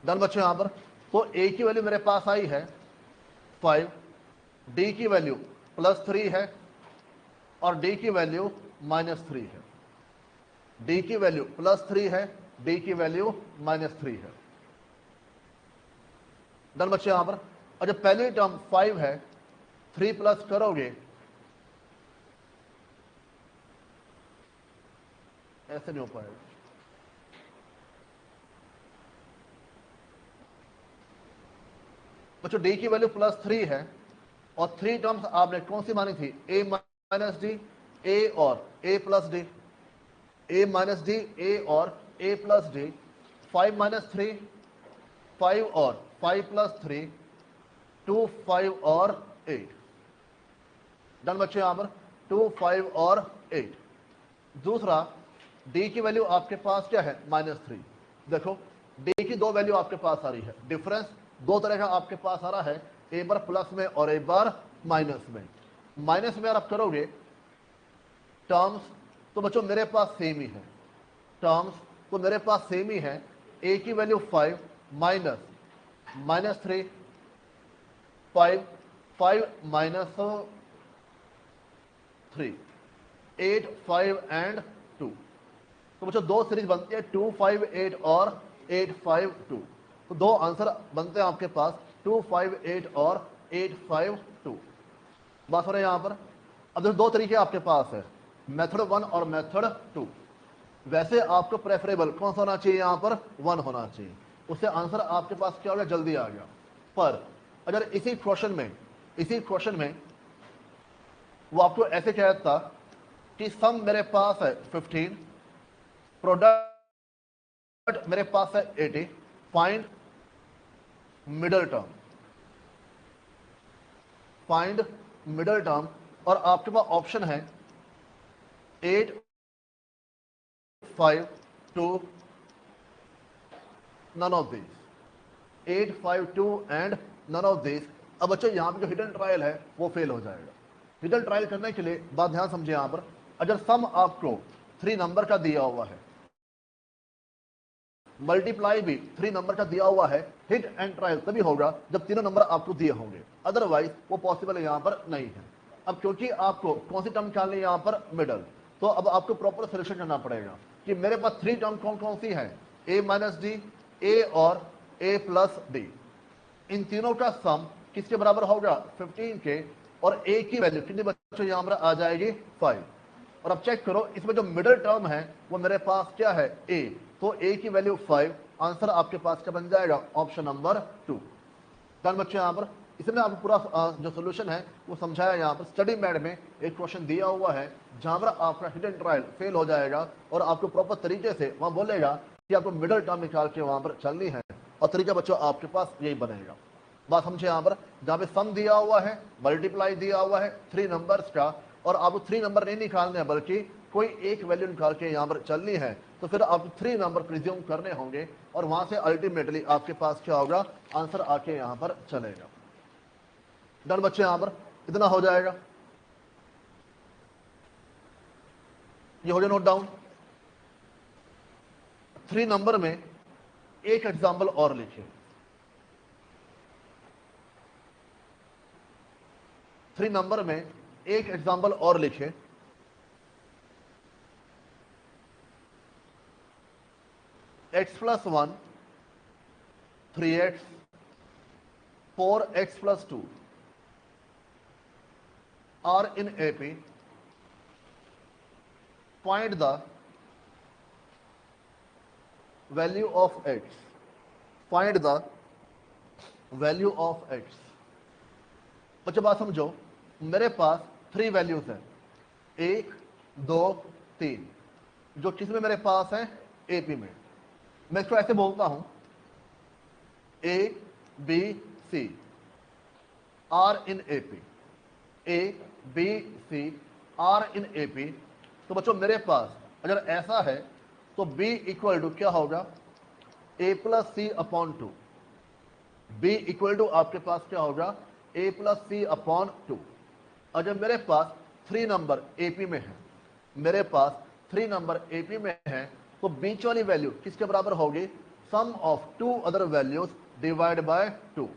डन बच्चों। यहां पर तो a की वैल्यू मेरे पास आई है 5, d की वैल्यू प्लस 3 है और d की वैल्यू माइनस 3 है। d की वैल्यू प्लस 3 है, d की वैल्यू माइनस 3 है। डन बच्चे। यहां पर और जब पहली टर्म 5 है, 3 प्लस करोगे ऐसे नहीं हो पाएगा। बच्चों d की वैल्यू प्लस 3 है और 3 टर्म्स आपने कौन सी मानी थी, a माइनस डी, a और a plus D, a minus d, a और a प्लस डी। 5 माइनस 3, 5 और 5 प्लस 3, 2, 5 और 8। डन बच्चों। यहां पर 2, 5 और 8। दूसरा d की वैल्यू आपके पास क्या है, माइनस 3। देखो d की 2 वैल्यू आपके पास आ रही है, डिफरेंस 2 तरह का आपके पास आ रहा है, एक बार प्लस में और एक बार माइनस में। माइनस में आप करोगे टर्म्स तो बच्चों मेरे पास सेम ही है, टर्म्स तो मेरे पास सेम ही है। a की वैल्यू 5 माइनस 3, 5 माइनस 3, 8, 5 एंड 2। तो बच्चों 2 सीरीज बनती है, 2, 5, 8 और 8, 5, 2। तो 2 आंसर बनते हैं आपके पास, 2, 5, 8 और 8, 5, 2। बात हो रही है यहां पर। अब देखो 2 तरीके आपके पास है, मेथड 1 और मेथड 2। वैसे आपको प्रेफरेबल कौन सा होना चाहिए, यहां पर 1 होना चाहिए, उससे आंसर आपके पास क्या हो गया, जल्दी आ गया। पर अगर इसी क्वेश्चन में वो आपको ऐसे कहता कि सम मेरे पास है 15, प्रोडक्ट मेरे पास है 80, फाइंड मिडल टर्म, और आपके पास ऑप्शन है 8, 5, 2, none of this, 8, 5, 2 and none of this. अब बच्चों यहां पे जो हिडन ट्रायल है वो फेल हो जाएगा। हिडन ट्रायल करने के लिए बात ध्यान समझे, यहां पर अगर सम आपको 3 नंबर का दिया हुआ है, मल्टीप्लाई भी 3 नंबर का दिया हुआ है, हिट एंड ट्रायल तभी होगा जब तीनों नंबर आपको दिए होंगे, अदरवाइज वो पॉसिबल यहाँ पर नहीं है। अब क्योंकि आपको कौन सी टर्म निकालनी है यहाँ पर, मिडल, तो अब आपको प्रॉपर सोल्यूशन करना पड़ेगा कि मेरे पास 3 टर्म कौन कौन सी है, a माइनस डी, ए और a प्लस डी, इन तीनों का सम किसके बराबर होगा, 15 के, और a की वैल्यू कितने बच्चों यहाँ पर आ जाएगी, 5। और अब चेक करो इसमें जो मिडिल टर्म है वो मेरे पास क्या है, a, तो a की वैल्यू 5, आंसर आपके पास क्या बन जाएगा, ऑप्शन नंबर 2। डन बच्चों, यहाँ पर इसमें आपको पूरा जो सोल्यूशन है वो समझाया। यहाँ पर स्टडी मैड में एक क्वेश्चन दिया हुआ है जहां पर आपका हिडन ट्रायल फेल हो जाएगा और आपको प्रॉपर तरीके से वहां बोलेगा कि आपको मिडिल टर्म निकाल के वहां पर चलनी है, और तरीका बच्चों आपके पास यही बनेगा। बात समझे, यहाँ पर जहां पे सम दिया हुआ है, मल्टीप्लाई दिया हुआ है 3 नंबर्स का, और आपको 3 नंबर नहीं निकालने हैं बल्कि कोई एक वैल्यू निकाल के यहाँ पर चलनी है, तो फिर आपको 3 नंबर प्रिज्यूम करने होंगे और वहां से अल्टीमेटली आपके पास क्या होगा, आंसर आके यहाँ पर चलेगा। डन बच्चे, यहाँ पर इतना हो जाएगा, ये हो जाए नोट डाउन। 3 नंबर में एक एग्जाम्पल और लिखिए। 3 नंबर में एक एग्जाम्पल और लिखिए। x plus 1, 3x, 4x plus 2 are in AP. Find the value of x. Find the value of x. बच्चों बात समझो, मेरे पास 3 वैल्यूज हैं, 1, 2, 3, जो किस में मेरे पास है, एपी में। मैं इसको ऐसे बोलता हूं, A B C are in AP, A B C are in AP. तो बच्चों मेरे पास अगर ऐसा है तो b इक्वल टू क्या होगा, a plus c upon 2। b equal to आपके पास क्या होगा, a प्लस सी अपॉन 2। अगर मेरे पास 3 नंबर एपी में है, मेरे पास 3 नंबर एपी में है, तो बीच वाली वैल्यू किसके बराबर होगी, sum of 2 other values divide by 2।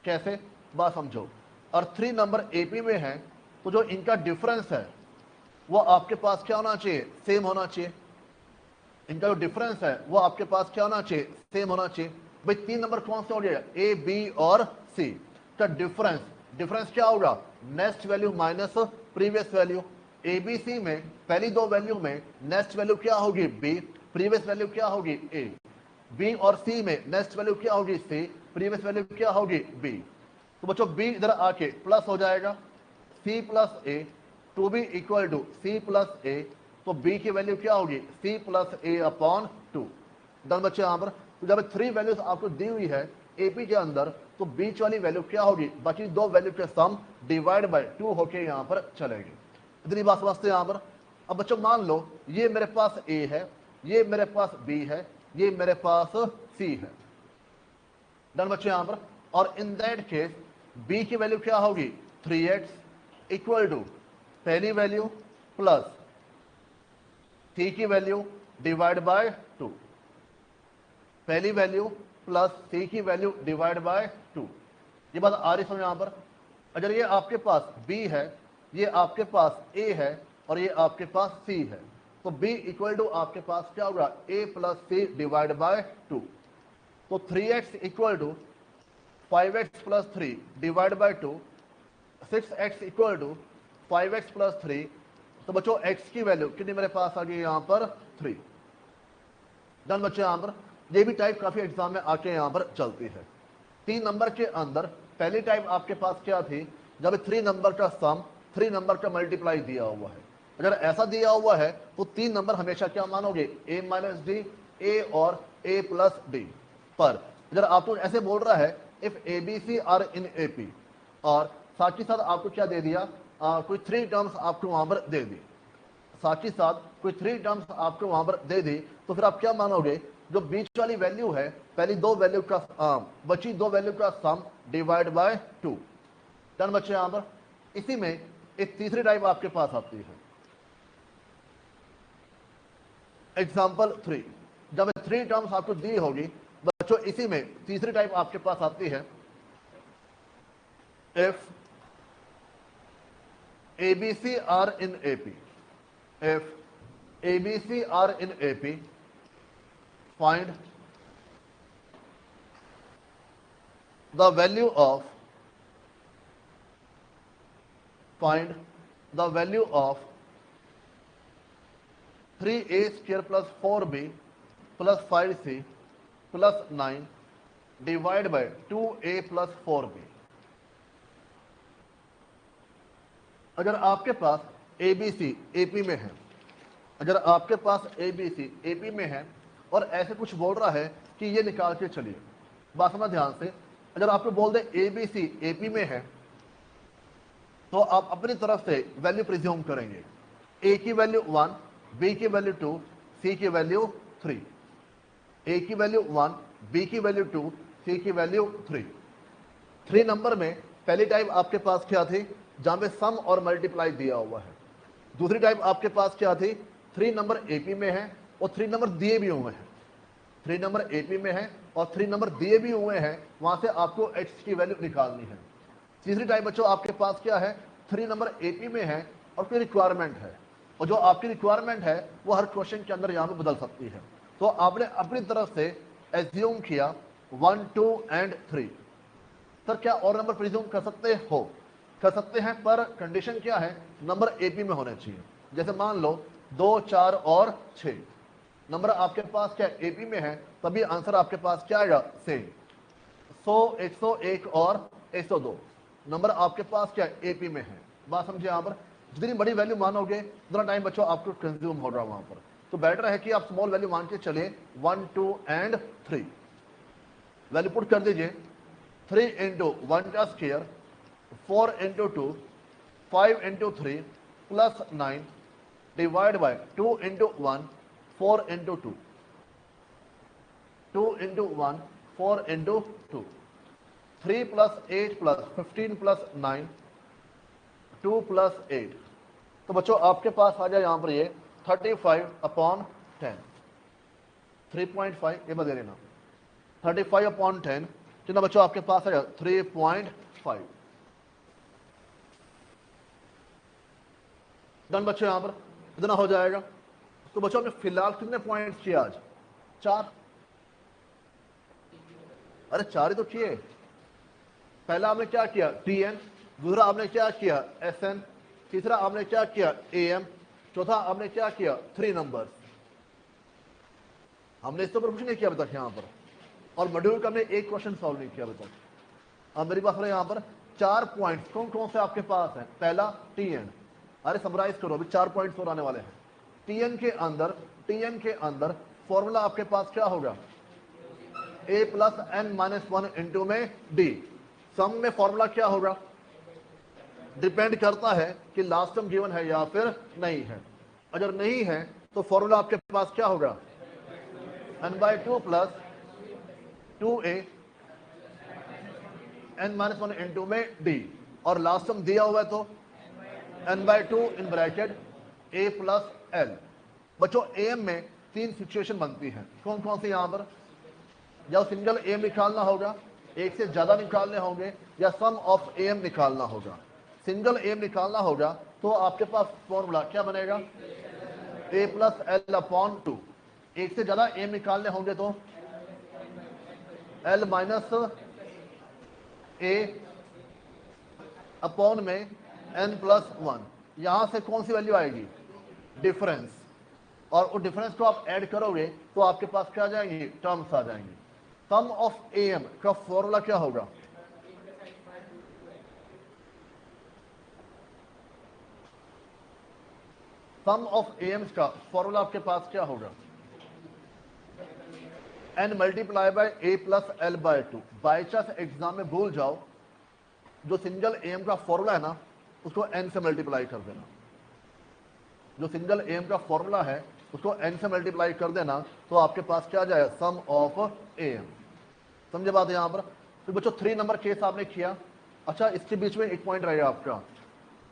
कैसे, बात समझो। और 3 नंबर एपी में है तो जो इनका डिफरेंस है वो आपके पास क्या होना चाहिए, सेम होना चाहिए। इनका जो डिफरेंस है वो आपके पास क्या होना चाहिए, सेम होना चाहिए। भाई 3 नंबर कौन सा हो गया, ए बी और सी का डिफरेंस, डिफरेंस क्या होगा, next value minus previous value. ABC में पहली 2 वैल्यू में नेक्स्ट वैल्यू क्या होगी, बी, प्रीवियस वैल्यू क्या होगी, ए। बी और सी में नेक्स्ट वैल्यू क्या होगी, सी, प्रीवियस वैल्यू क्या होगी, बी। तो बच्चों बी इधर आके प्लस हो जाएगा, C plus A, two B equal to C plus A, तो बी की वैल्यू क्या होगी, C plus A upon 2। Done बच्चे, यहां पर तो जब 3 वैल्यूज आपको दी हुई है एपी के अंदर, तो बीच वाली वैल्यू क्या होगी, बाकी 2 वैल्यू के सम डिवाइड बाय 2 होके यहां पर चलेगी। इतनी बात समझते हैं यहां पर। अब बच्चों मान लो ये मेरे पास ए है, ये मेरे पास बी है, ये मेरे पास सी है। डन बच्चे यहां पर। और इन दैट केस बी की वैल्यू क्या होगी, 3x इक्वल टू पहली वैल्यू प्लस सी की वैल्यू डिवाइड बाय 2, पहली वैल्यू प्लस सी की वैल्यू डिवाइड बाय 2। ये बात आ रही समझ यहां पर। अगर ये आपके पास b है, ये आपके पास a है और ये आपके पास c है, तो b इक्वल टू आपके पास क्या होगा, a plus c divide by 2। तो 3x equal to 5x plus 3 divide by 2, 6x equal to 5x plus 3। तो बच्चों x की वैल्यू कितनी मेरे पास आ गई यहाँ पर, 3। डन बच्चे यहाँ पर। ये भी टाइप काफी एग्जाम में आके यहाँ पर चलती है। 3 नंबर के अंदर पहली टाइप आपके पास क्या थी, जब 3 नंबर का सम 3 नंबर का मल्टीप्लाई दिया हुआ है। अगर ऐसा दिया हुआ है तो 3 नंबर हमेशा क्या मानोगे, a माइनस डी, ए और a प्लस डी। पर अगर आपको ऐसे बोल रहा है if A B C are in A P, और साथ ही साथ आपको क्या दे दिया, कोई 3 टर्म्स आपको वहां पर दे दी, साथ ही साथ कोई 3 टर्म्स आपको वहां पर दे दी, तो फिर आप क्या मानोगे, जो बीच वाली वैल्यू है पहली 2 वैल्यू का बची 2 वैल्यू का सम डिवाइड बाय 2। डन बच्चे यहां पर। इसी में एक तीसरी टाइप आपके पास आती है, एग्जाम्पल 3। जब 3 टर्म्स आपको दी होगी बच्चों, इसी में तीसरी टाइप आपके पास आती है, if ABC are in AP, if ABC are in AP, find the value of 3A square plus 4B plus 5C plus 9 divided by 2A plus 4B। अगर आपके पास ABC AP में है, अगर आपके पास ABC AP में है और ऐसे कुछ बोल रहा है कि ये निकाल के चलिए, बात समझ ध्यान से। अगर आपको बोल दे ABC AP में है तो आप अपनी तरफ से वैल्यू प्रिज्यूम करेंगे। A की वैल्यू 1, B की वैल्यू 2, C की वैल्यू 3। A की वैल्यू 1, B की वैल्यू 2, C की वैल्यू 3। 3 नंबर में पहली टाइप आपके पास क्या थी, जहां पे सम और मल्टीप्लाई दिया हुआ है। दूसरी टाइप आपके पास क्या थी, 3 नंबर AP में है और 3 नंबर दिए भी हुए हैं। 3 नंबर AP में है और 3 नंबर दिए भी हुए हैं, वहां से आपको x की वैल्यू निकालनी है। तीसरी टाइप बच्चों आपके पास क्या है, 3 नंबर AP में है और कोई रिक्वायरमेंट है, और जो आपकी रिक्वायरमेंट है वो हर क्वेश्चन के अंदर यहाँ पे बदल सकती है। तो आपने अपनी तरफ से एज्यूम किया 1, 2 एंड 3। सर क्या और नंबर प्रिज्यूम कर सकते हो, कर सकते हैं, पर कंडीशन क्या है, नंबर AP में होने चाहिए। जैसे मान लो 2, 4 और 6 नंबर आपके पास क्या AP में है, तभी आंसर आपके पास क्या आएगा, सेम। 100, 101 और 102 नंबर आपके पास क्या AP में है। बात समझे, यहाँ पर जितनी बड़ी वैल्यू मानोगे उतना टाइम बच्चों आपको कंज्यूम हो रहा है वहां पर। तो बेटर है कि आप स्मॉल वैल्यू मान के चले, 1, 2 एंड 3। वैल्यू पुट कर दीजिए, 3 इंटू 1 का square, 4 into 2, 5 into 3 plus 9 divide by 2 into 1, 4 into 2, 2 into 1, 4 into 2, 3 plus 8 plus 15 plus 9, 2 plus 8। तो बच्चों आपके पास आ जाए यहाँ पर ये 35/10, 3.5 ये बदल लेना, 35/10 कितना बच्चों आपके पास आ जाए 3.5। डन बच्चों, यहाँ पर इतना हो जाएगा। तो बच्चों आपने फिलहाल कितने पॉइंट्स किए आज, 4। अरे 4 ही तो किए। पहला आपने क्या किया, TN, दूसरा आपने क्या किया, SN, तीसरा आपने क्या किया, AM, चौथा आपने क्या किया, 3 नंबर। हमने इसके ऊपर कुछ नहीं किया अभी तक यहाँ पर, और मॉड्यूल का हमने एक क्वेश्चन सॉल्व नहीं किया अभी तक। अब मेरी बात यहाँ पर 4 पॉइंट्स कौन कौन से आपके पास हैं। पहला TN, अरे समराइज करो, अभी 4 पॉइंट्स और आने वाले हैं। TN के अंदर फॉर्मूला आपके पास क्या होगा, A प्लस n-1 इंटू में D। सम में फॉर्मूला क्या होगा, डिपेंड करता है कि लास्ट टर्म गिवन है या फिर नहीं है। अगर नहीं है तो फॉर्मूला आपके पास क्या होगा, n/2 plus 2A n-1 into में D, और लास्ट टर्म दिया हुआ है तो n/2 in bracket A plus L। बच्चों AM में 3 सिचुएशन बनती है, कौन कौन सी यहाँ पर, या सिंगल AM निकालना होगा, एक से ज्यादा निकालने होंगे, या सम ऑफ AM निकालना होगा। सिंगल AM निकालना होगा तो आपके पास फॉर्मूला क्या बनेगा, A प्लस L/2। एक से ज्यादा AM निकालने होंगे तो L माइनस A अपॉन में n+1। यहां से कौन सी वैल्यू आएगी, डिफरेंस, और उस डिफरेंस को आप ऐड करोगे तो आपके पास क्या आ जाएंगी, टर्म्स आ जाएंगी। सम ऑफ AM का फॉर्मूला क्या होगा, सम ऑफ AMs का फॉर्मूला आपके पास क्या होगा, n multiply by A plus L/2। By chance exam में भूल जाओ, जो सिंगल AM का फॉर्मूला है ना उसको n से मल्टीप्लाई कर देना। जो सिंगल AM का फॉर्मूला है उसको n से मल्टीप्लाई कर देना, तो आपके पास क्या जाएगा, सम ऑफ AM। समझे बात यहाँ पर। तो बच्चों 3 नंबर केस आपने किया। अच्छा, इसके बीच में एक पॉइंट रहेगा आपका,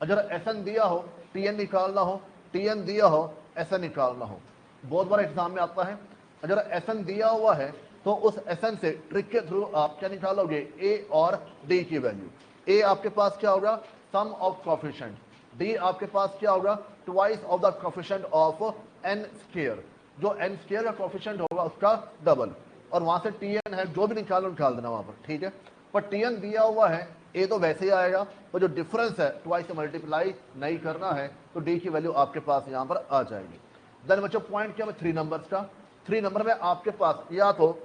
अगर SN दिया हो TN निकालना हो, TN दिया हो SN निकालना हो। बहुत बार एग्जाम में आता है अगर एसएन दिया हुआ है तो उस एसएन से ट्रिक के थ्रू आप क्या निकालोगे, ए और डी की वैल्यू। ए आपके पास क्या होगा, सम ऑफ कोफिशिएंट, डी आपके पास क्या होगा, twice of the coefficient of n square, जो एन स्क्वायर का कोफिशिएंट होगा उसका डबल, और वहां से टी एन है, जो भी निकालो निकाल देना वहां पर, ठीक है। पर टी एन दिया हुआ है, ए तो वैसे ही आएगा, तो जो डिफरेंस है ट्वाइस से मल्टीप्लाई नहीं करना है, तो डी की वैल्यू आपके पास यहां पर आ जाएगी। देन बच्चों पॉइंट क्या है 3 नंबर्स का, 3 नंबर में आपके पास या तो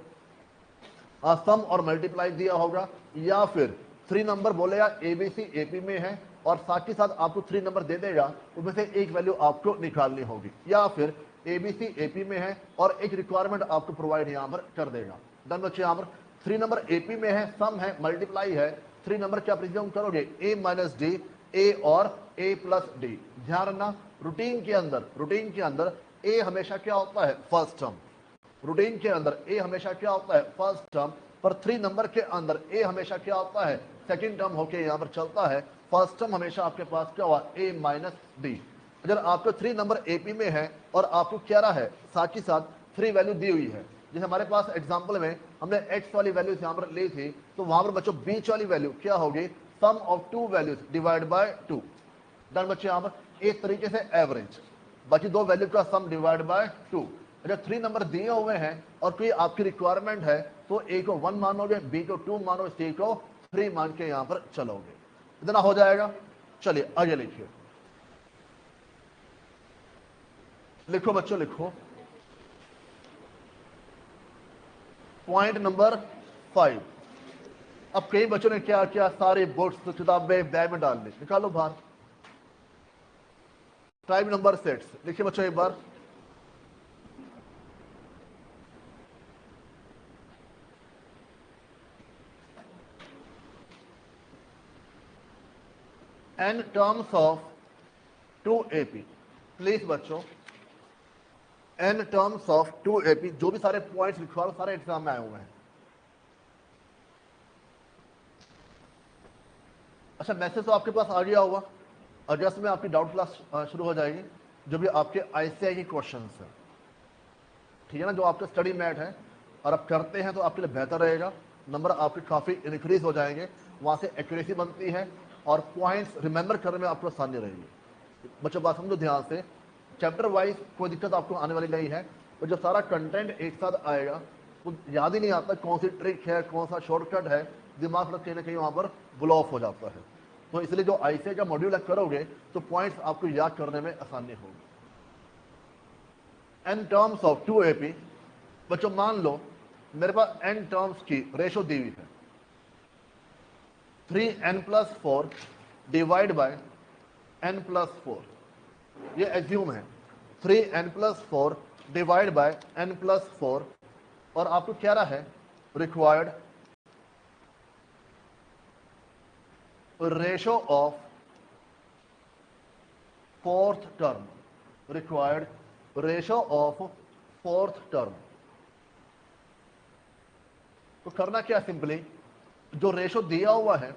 सम और मल्टीप्लाई दिया होगा, या फिर 3 नंबर बोलेगा एबीसी एपी में है, और साथ ही साथ आपको 3 नंबर दे देगा, उसमें से एक वैल्यू आपको निकालनी होगी, या फिर एबीसी एपी में है और एक रिक्वायरमेंट आपको प्रोवाइड यहां पर कर देगा। डन बच्चे, यहां पर 3 नंबर एपी में है, सम है, मल्टीप्लाई है, 3 नंबर क्या प्रिज्यूम करोगे, ए माइनस डी, ए और ए प्लस डी। ध्यान रखना रूटीन के अंदर ए हमेशा क्या होता है, फर्स्ट टर्म, रूटीन के अंदर ए हमेशा क्या होता है, फर्स्ट टर्म, पर 3 नंबर के अंदर ए हमेशा क्या होता है, सेकंड टर्म होके यहां पर चलता है। फर्स्ट टर्म हमेशा आपके पास क्या हुआ, ए माइनस डी। अगर आपको 3 नंबर एपी में है और आपको क्या रहा है, साथ ही साथ 3 वैल्यू दी हुई है, जैसे हमारे पास एग्जांपल में हमने एक्स वाली वैल्यू यहां पर ली थी, तो वहां पर बच्चों बीच वाली वैल्यू क्या होगी, sum of 2 values divide by 2। Done बच्चे, यहां पर एक तरीके से एवरेज, बाकी 2 वैल्यू का सम डिवाइड बाय 2। अगर 3 नंबर दिए हुए हैं और कोई आपकी रिक्वायरमेंट है, तो ए को 1 मानोगे, बी को 2 मानोगे, सी को 3 मान के यहां पर चलोगे। इतना हो जाएगा। चलिए आगे लिखिए, लिखो बच्चों लिखो, पॉइंट नंबर 5। अब कई बच्चों ने क्या किया, सारे बुक्स किताबें बैग में डाल ली, निकालो बाहर। टाइप नंबर 6 लिखिए बच्चों एक बार, N terms of 2AP। Please बच्चों, एन टर्म्स ऑफ 2AP, जो भी सारे पॉइंट्स लिखवा सारे एग्जाम में आए हुए हैं। अच्छा, मैसेज तो आपके पास आ गया होगा, अगस्त में आपकी डाउट क्लास शुरू हो जाएगी, जो भी आपके आईसीआई के क्वेश्चंस हैं, ठीक है ना, जो आपका स्टडी मैट है, और आप करते हैं तो आपके लिए बेहतर रहेगा, नंबर आपके काफ़ी इंक्रीज हो जाएंगे, वहाँ से एक्यूरेसी बनती है और पॉइंट्स रिमेंबर करने में आपको आसानी रहेगी। बच्चों बात समझो ध्यान से, चैप्टर वाइज कोई दिक्कत आपको आने वाली नहीं है, तो जब सारा कंटेंट एक साथ आएगा तो याद ही नहीं आता कौन सी ट्रिक है, कौन सा शॉर्टकट है, दिमाग में कहीं ना कहीं वहाँ पर ब्लो ऑफ हो जाता है। तो इसलिए जो आईसीआई का मॉड्यूल करोगे तो पॉइंट्स आपको याद करने में आसानी होगी। एन टर्म्स ऑफ 2AP, बच्चों मान लो मेरे पास एन टर्म्स की रेशो दी हुई है, 3n+4 डिवाइड बाय n+4, ये एज्यूम है 3n+4 डिवाइड बाय n+4, और आपको क्या रहा है, required ratio of fourth term, required ratio of fourth term. तो करना क्या, सिंपली जो रेशो दिया हुआ है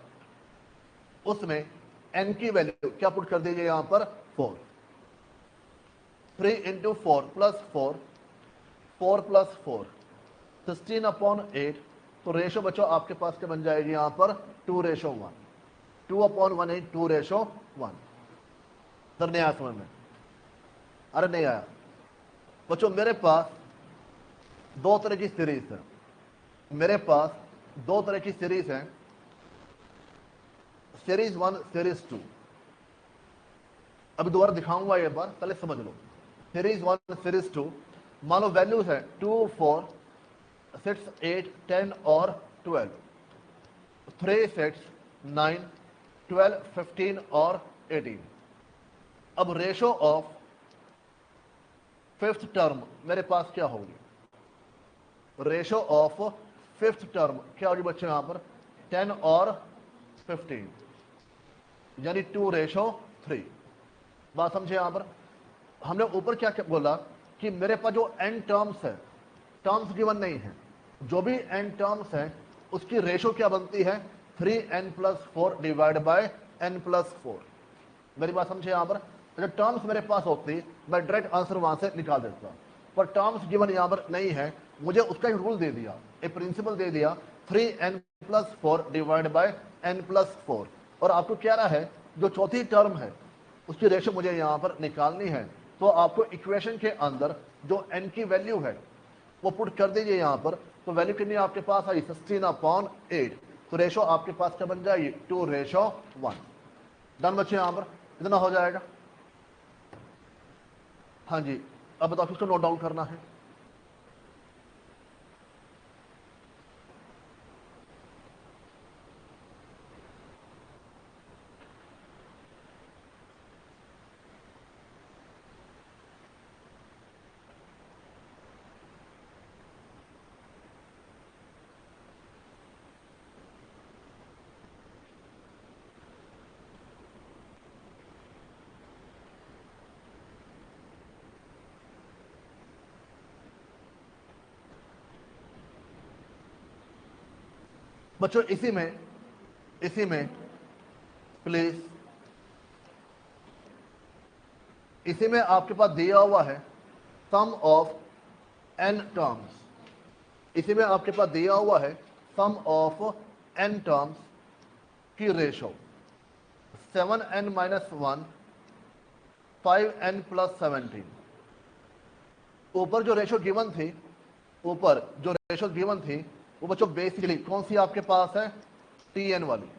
उसमें n की वैल्यू क्या पुट कर दीजिए यहां पर, 4, 3 × 4 + 4, 4 + 4, 16/8। तो रेशो बच्चों आपके पास क्या बन जाएगी यहां पर, 2:1, 2/18, 2:1। सर नहीं आया समझ में, अरे नहीं आया बच्चों, मेरे पास 2 तरह की सीरीज है, मेरे पास 2 तरह की सीरीज है, सीरीज 1, सीरीज 2। अभी दोबारा दिखाऊंगा एक बार, पहले समझ लो। सीरीज 1, सीरीज 2, मान लो वैल्यूज है 2, 4, 6, 8, 10 और 12, 3, 6, 9, 12, 15 और 18। अब रेशो ऑफ फिफ्थ टर्म मेरे पास क्या होगी, रेशो ऑफ फिफ्थ टर्म क्या होगी बच्चों यहां पर, 10 और 15, यानी 2:3। बात समझे, यहां पर हमने ऊपर क्या क्या बोला कि मेरे पास जो n टर्म्स है, टर्म्स गिवन नहीं है, जो भी n टर्म्स है उसकी रेशो क्या बनती है, 3n+4 डिवाइड बाय n+4। मेरी बात समझे, यहां पर अगर टर्म्स मेरे पास होती मैं डायरेक्ट आंसर वहां से निकाल देता, पर टर्म्स गिवन यहाँ पर नहीं है, मुझे उसका एक रूल दे दिया, एक प्रिंसिपल दे दिया 3n+4 डिवाइड बाय n+4, और आपको क्या रहा है जो चौथी टर्म है उसकी रेशो मुझे यहाँ पर निकालनी है। तो आपको इक्वेशन के अंदर जो n की वैल्यू है वो पुट कर दीजिए यहाँ पर। तो वैल्यू कितनी आपके पास आई 16/8, तो रेशो आपके पास क्या बन जाएगी 2:1। डन बच्चे, यहाँ पर इतना हो जाएगा। हाँ जी, अब बताओ किसको नोट डाउन करना है। बच्चों इसी में प्लीज, इसी में आपके पास दिया हुआ है सम ऑफ n टर्म्स, इसी में आपके पास दिया हुआ है सम ऑफ n टर्म्स की रेशो 7n-1 5n+17। ऊपर जो रेशो गिवन थी, ऊपर जो रेशो गिवन थी वो बच्चों बेसिकली कौन सी आपके पास है tn वाली।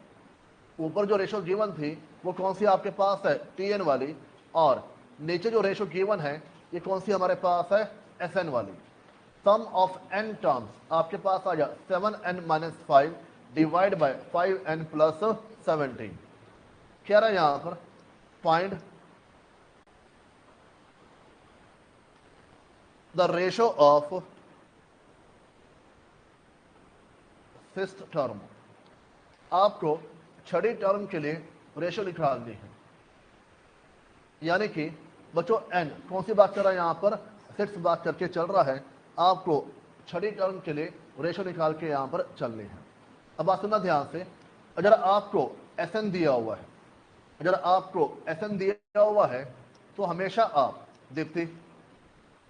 ऊपर जो रेशो गिवन थी वो कौन सी आपके पास है tn वाली, और नीचे जो रेशो गिवन है ये कौन सी हमारे पास है sn वाली। सम ऑफ n टर्म्स आपके पास आ गया 7n-5 डिवाइड बाय 5n+17। क्या रहा यहां पर find the ratio of fifth term. आपको छठी टर्म के लिए रेशो निकालनी है, यानी कि बच्चों n कौन सी बात कर रहा है यहाँ पर सिक्स बात करके चल रहा है, आपको छठी टर्म के लिए रेशो निकाल के यहाँ पर चलनी है। अब बात सुनना ध्यान से, अगर आपको Sn दिया हुआ है, अगर आपको Sn दिया हुआ है तो हमेशा आप दीप्ति,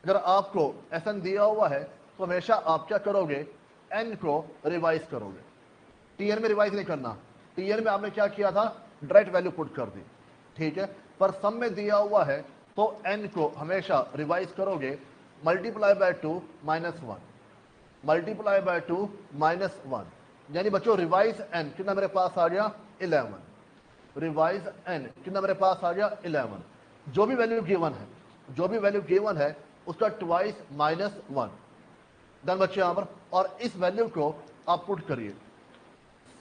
अगर आपको Sn दिया हुआ है तो हमेशा आप क्या करोगे n को रिवाइज करोगे। Tn में रिवाइज नहीं करना, Tn में आपने क्या किया था डायरेक्ट वैल्यू पुट कर दी, ठीक है। पर सम में दिया हुआ है तो n को हमेशा रिवाइज करोगे मल्टीप्लाई बाय 2 -1, मल्टीप्लाई बाय 2 -1, यानी बच्चों रिवाइज n कितना मेरे पास आ गया 11, रिवाइज n कितना मेरे पास आ गया 11। जो भी वैल्यू गिवन है, जो भी वैल्यू गिवन है उसका ट्वाइस -1। डन बच्चे यहाँ पर, और इस वैल्यू को आप पुट करिए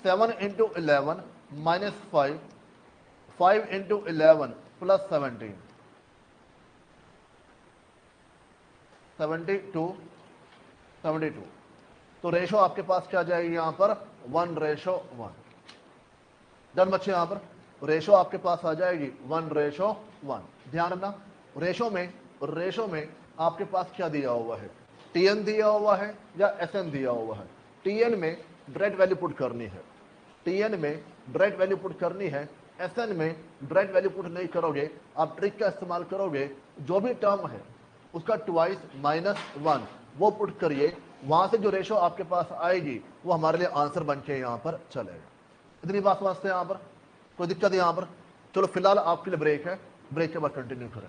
7 × 11 -5, 5 × 11 +17, 72। तो रेशो आपके पास क्या जाएगी यहाँ पर 1:1। डन बच्चे, यहाँ पर रेशो आपके पास आ जाएगी 1:1। ध्यान रखना रेशो में आपके पास क्या दिया हुआ है, Tn दिया हुआ है या Sn दिया हुआ है। Tn में डायरेक्ट वैल्यू पुट करनी है, Tn में डायरेक्ट वैल्यू पुट करनी है, Sn में डायरेक्ट वैल्यू पुट नहीं करोगे, आप ट्रिक का इस्तेमाल करोगे, जो भी टर्म है उसका ट्वाइस -1 वो पुट करिए, वहां से जो रेशो आपके पास आएगी वो हमारे लिए आंसर बन के यहाँ पर चलेगा। इतनी बात समझते हैं यहाँ पर, कोई दिक्कत है यहाँ पर। चलो फिलहाल आपके लिए ब्रेक है, ब्रेक के बाद कंटिन्यू करें।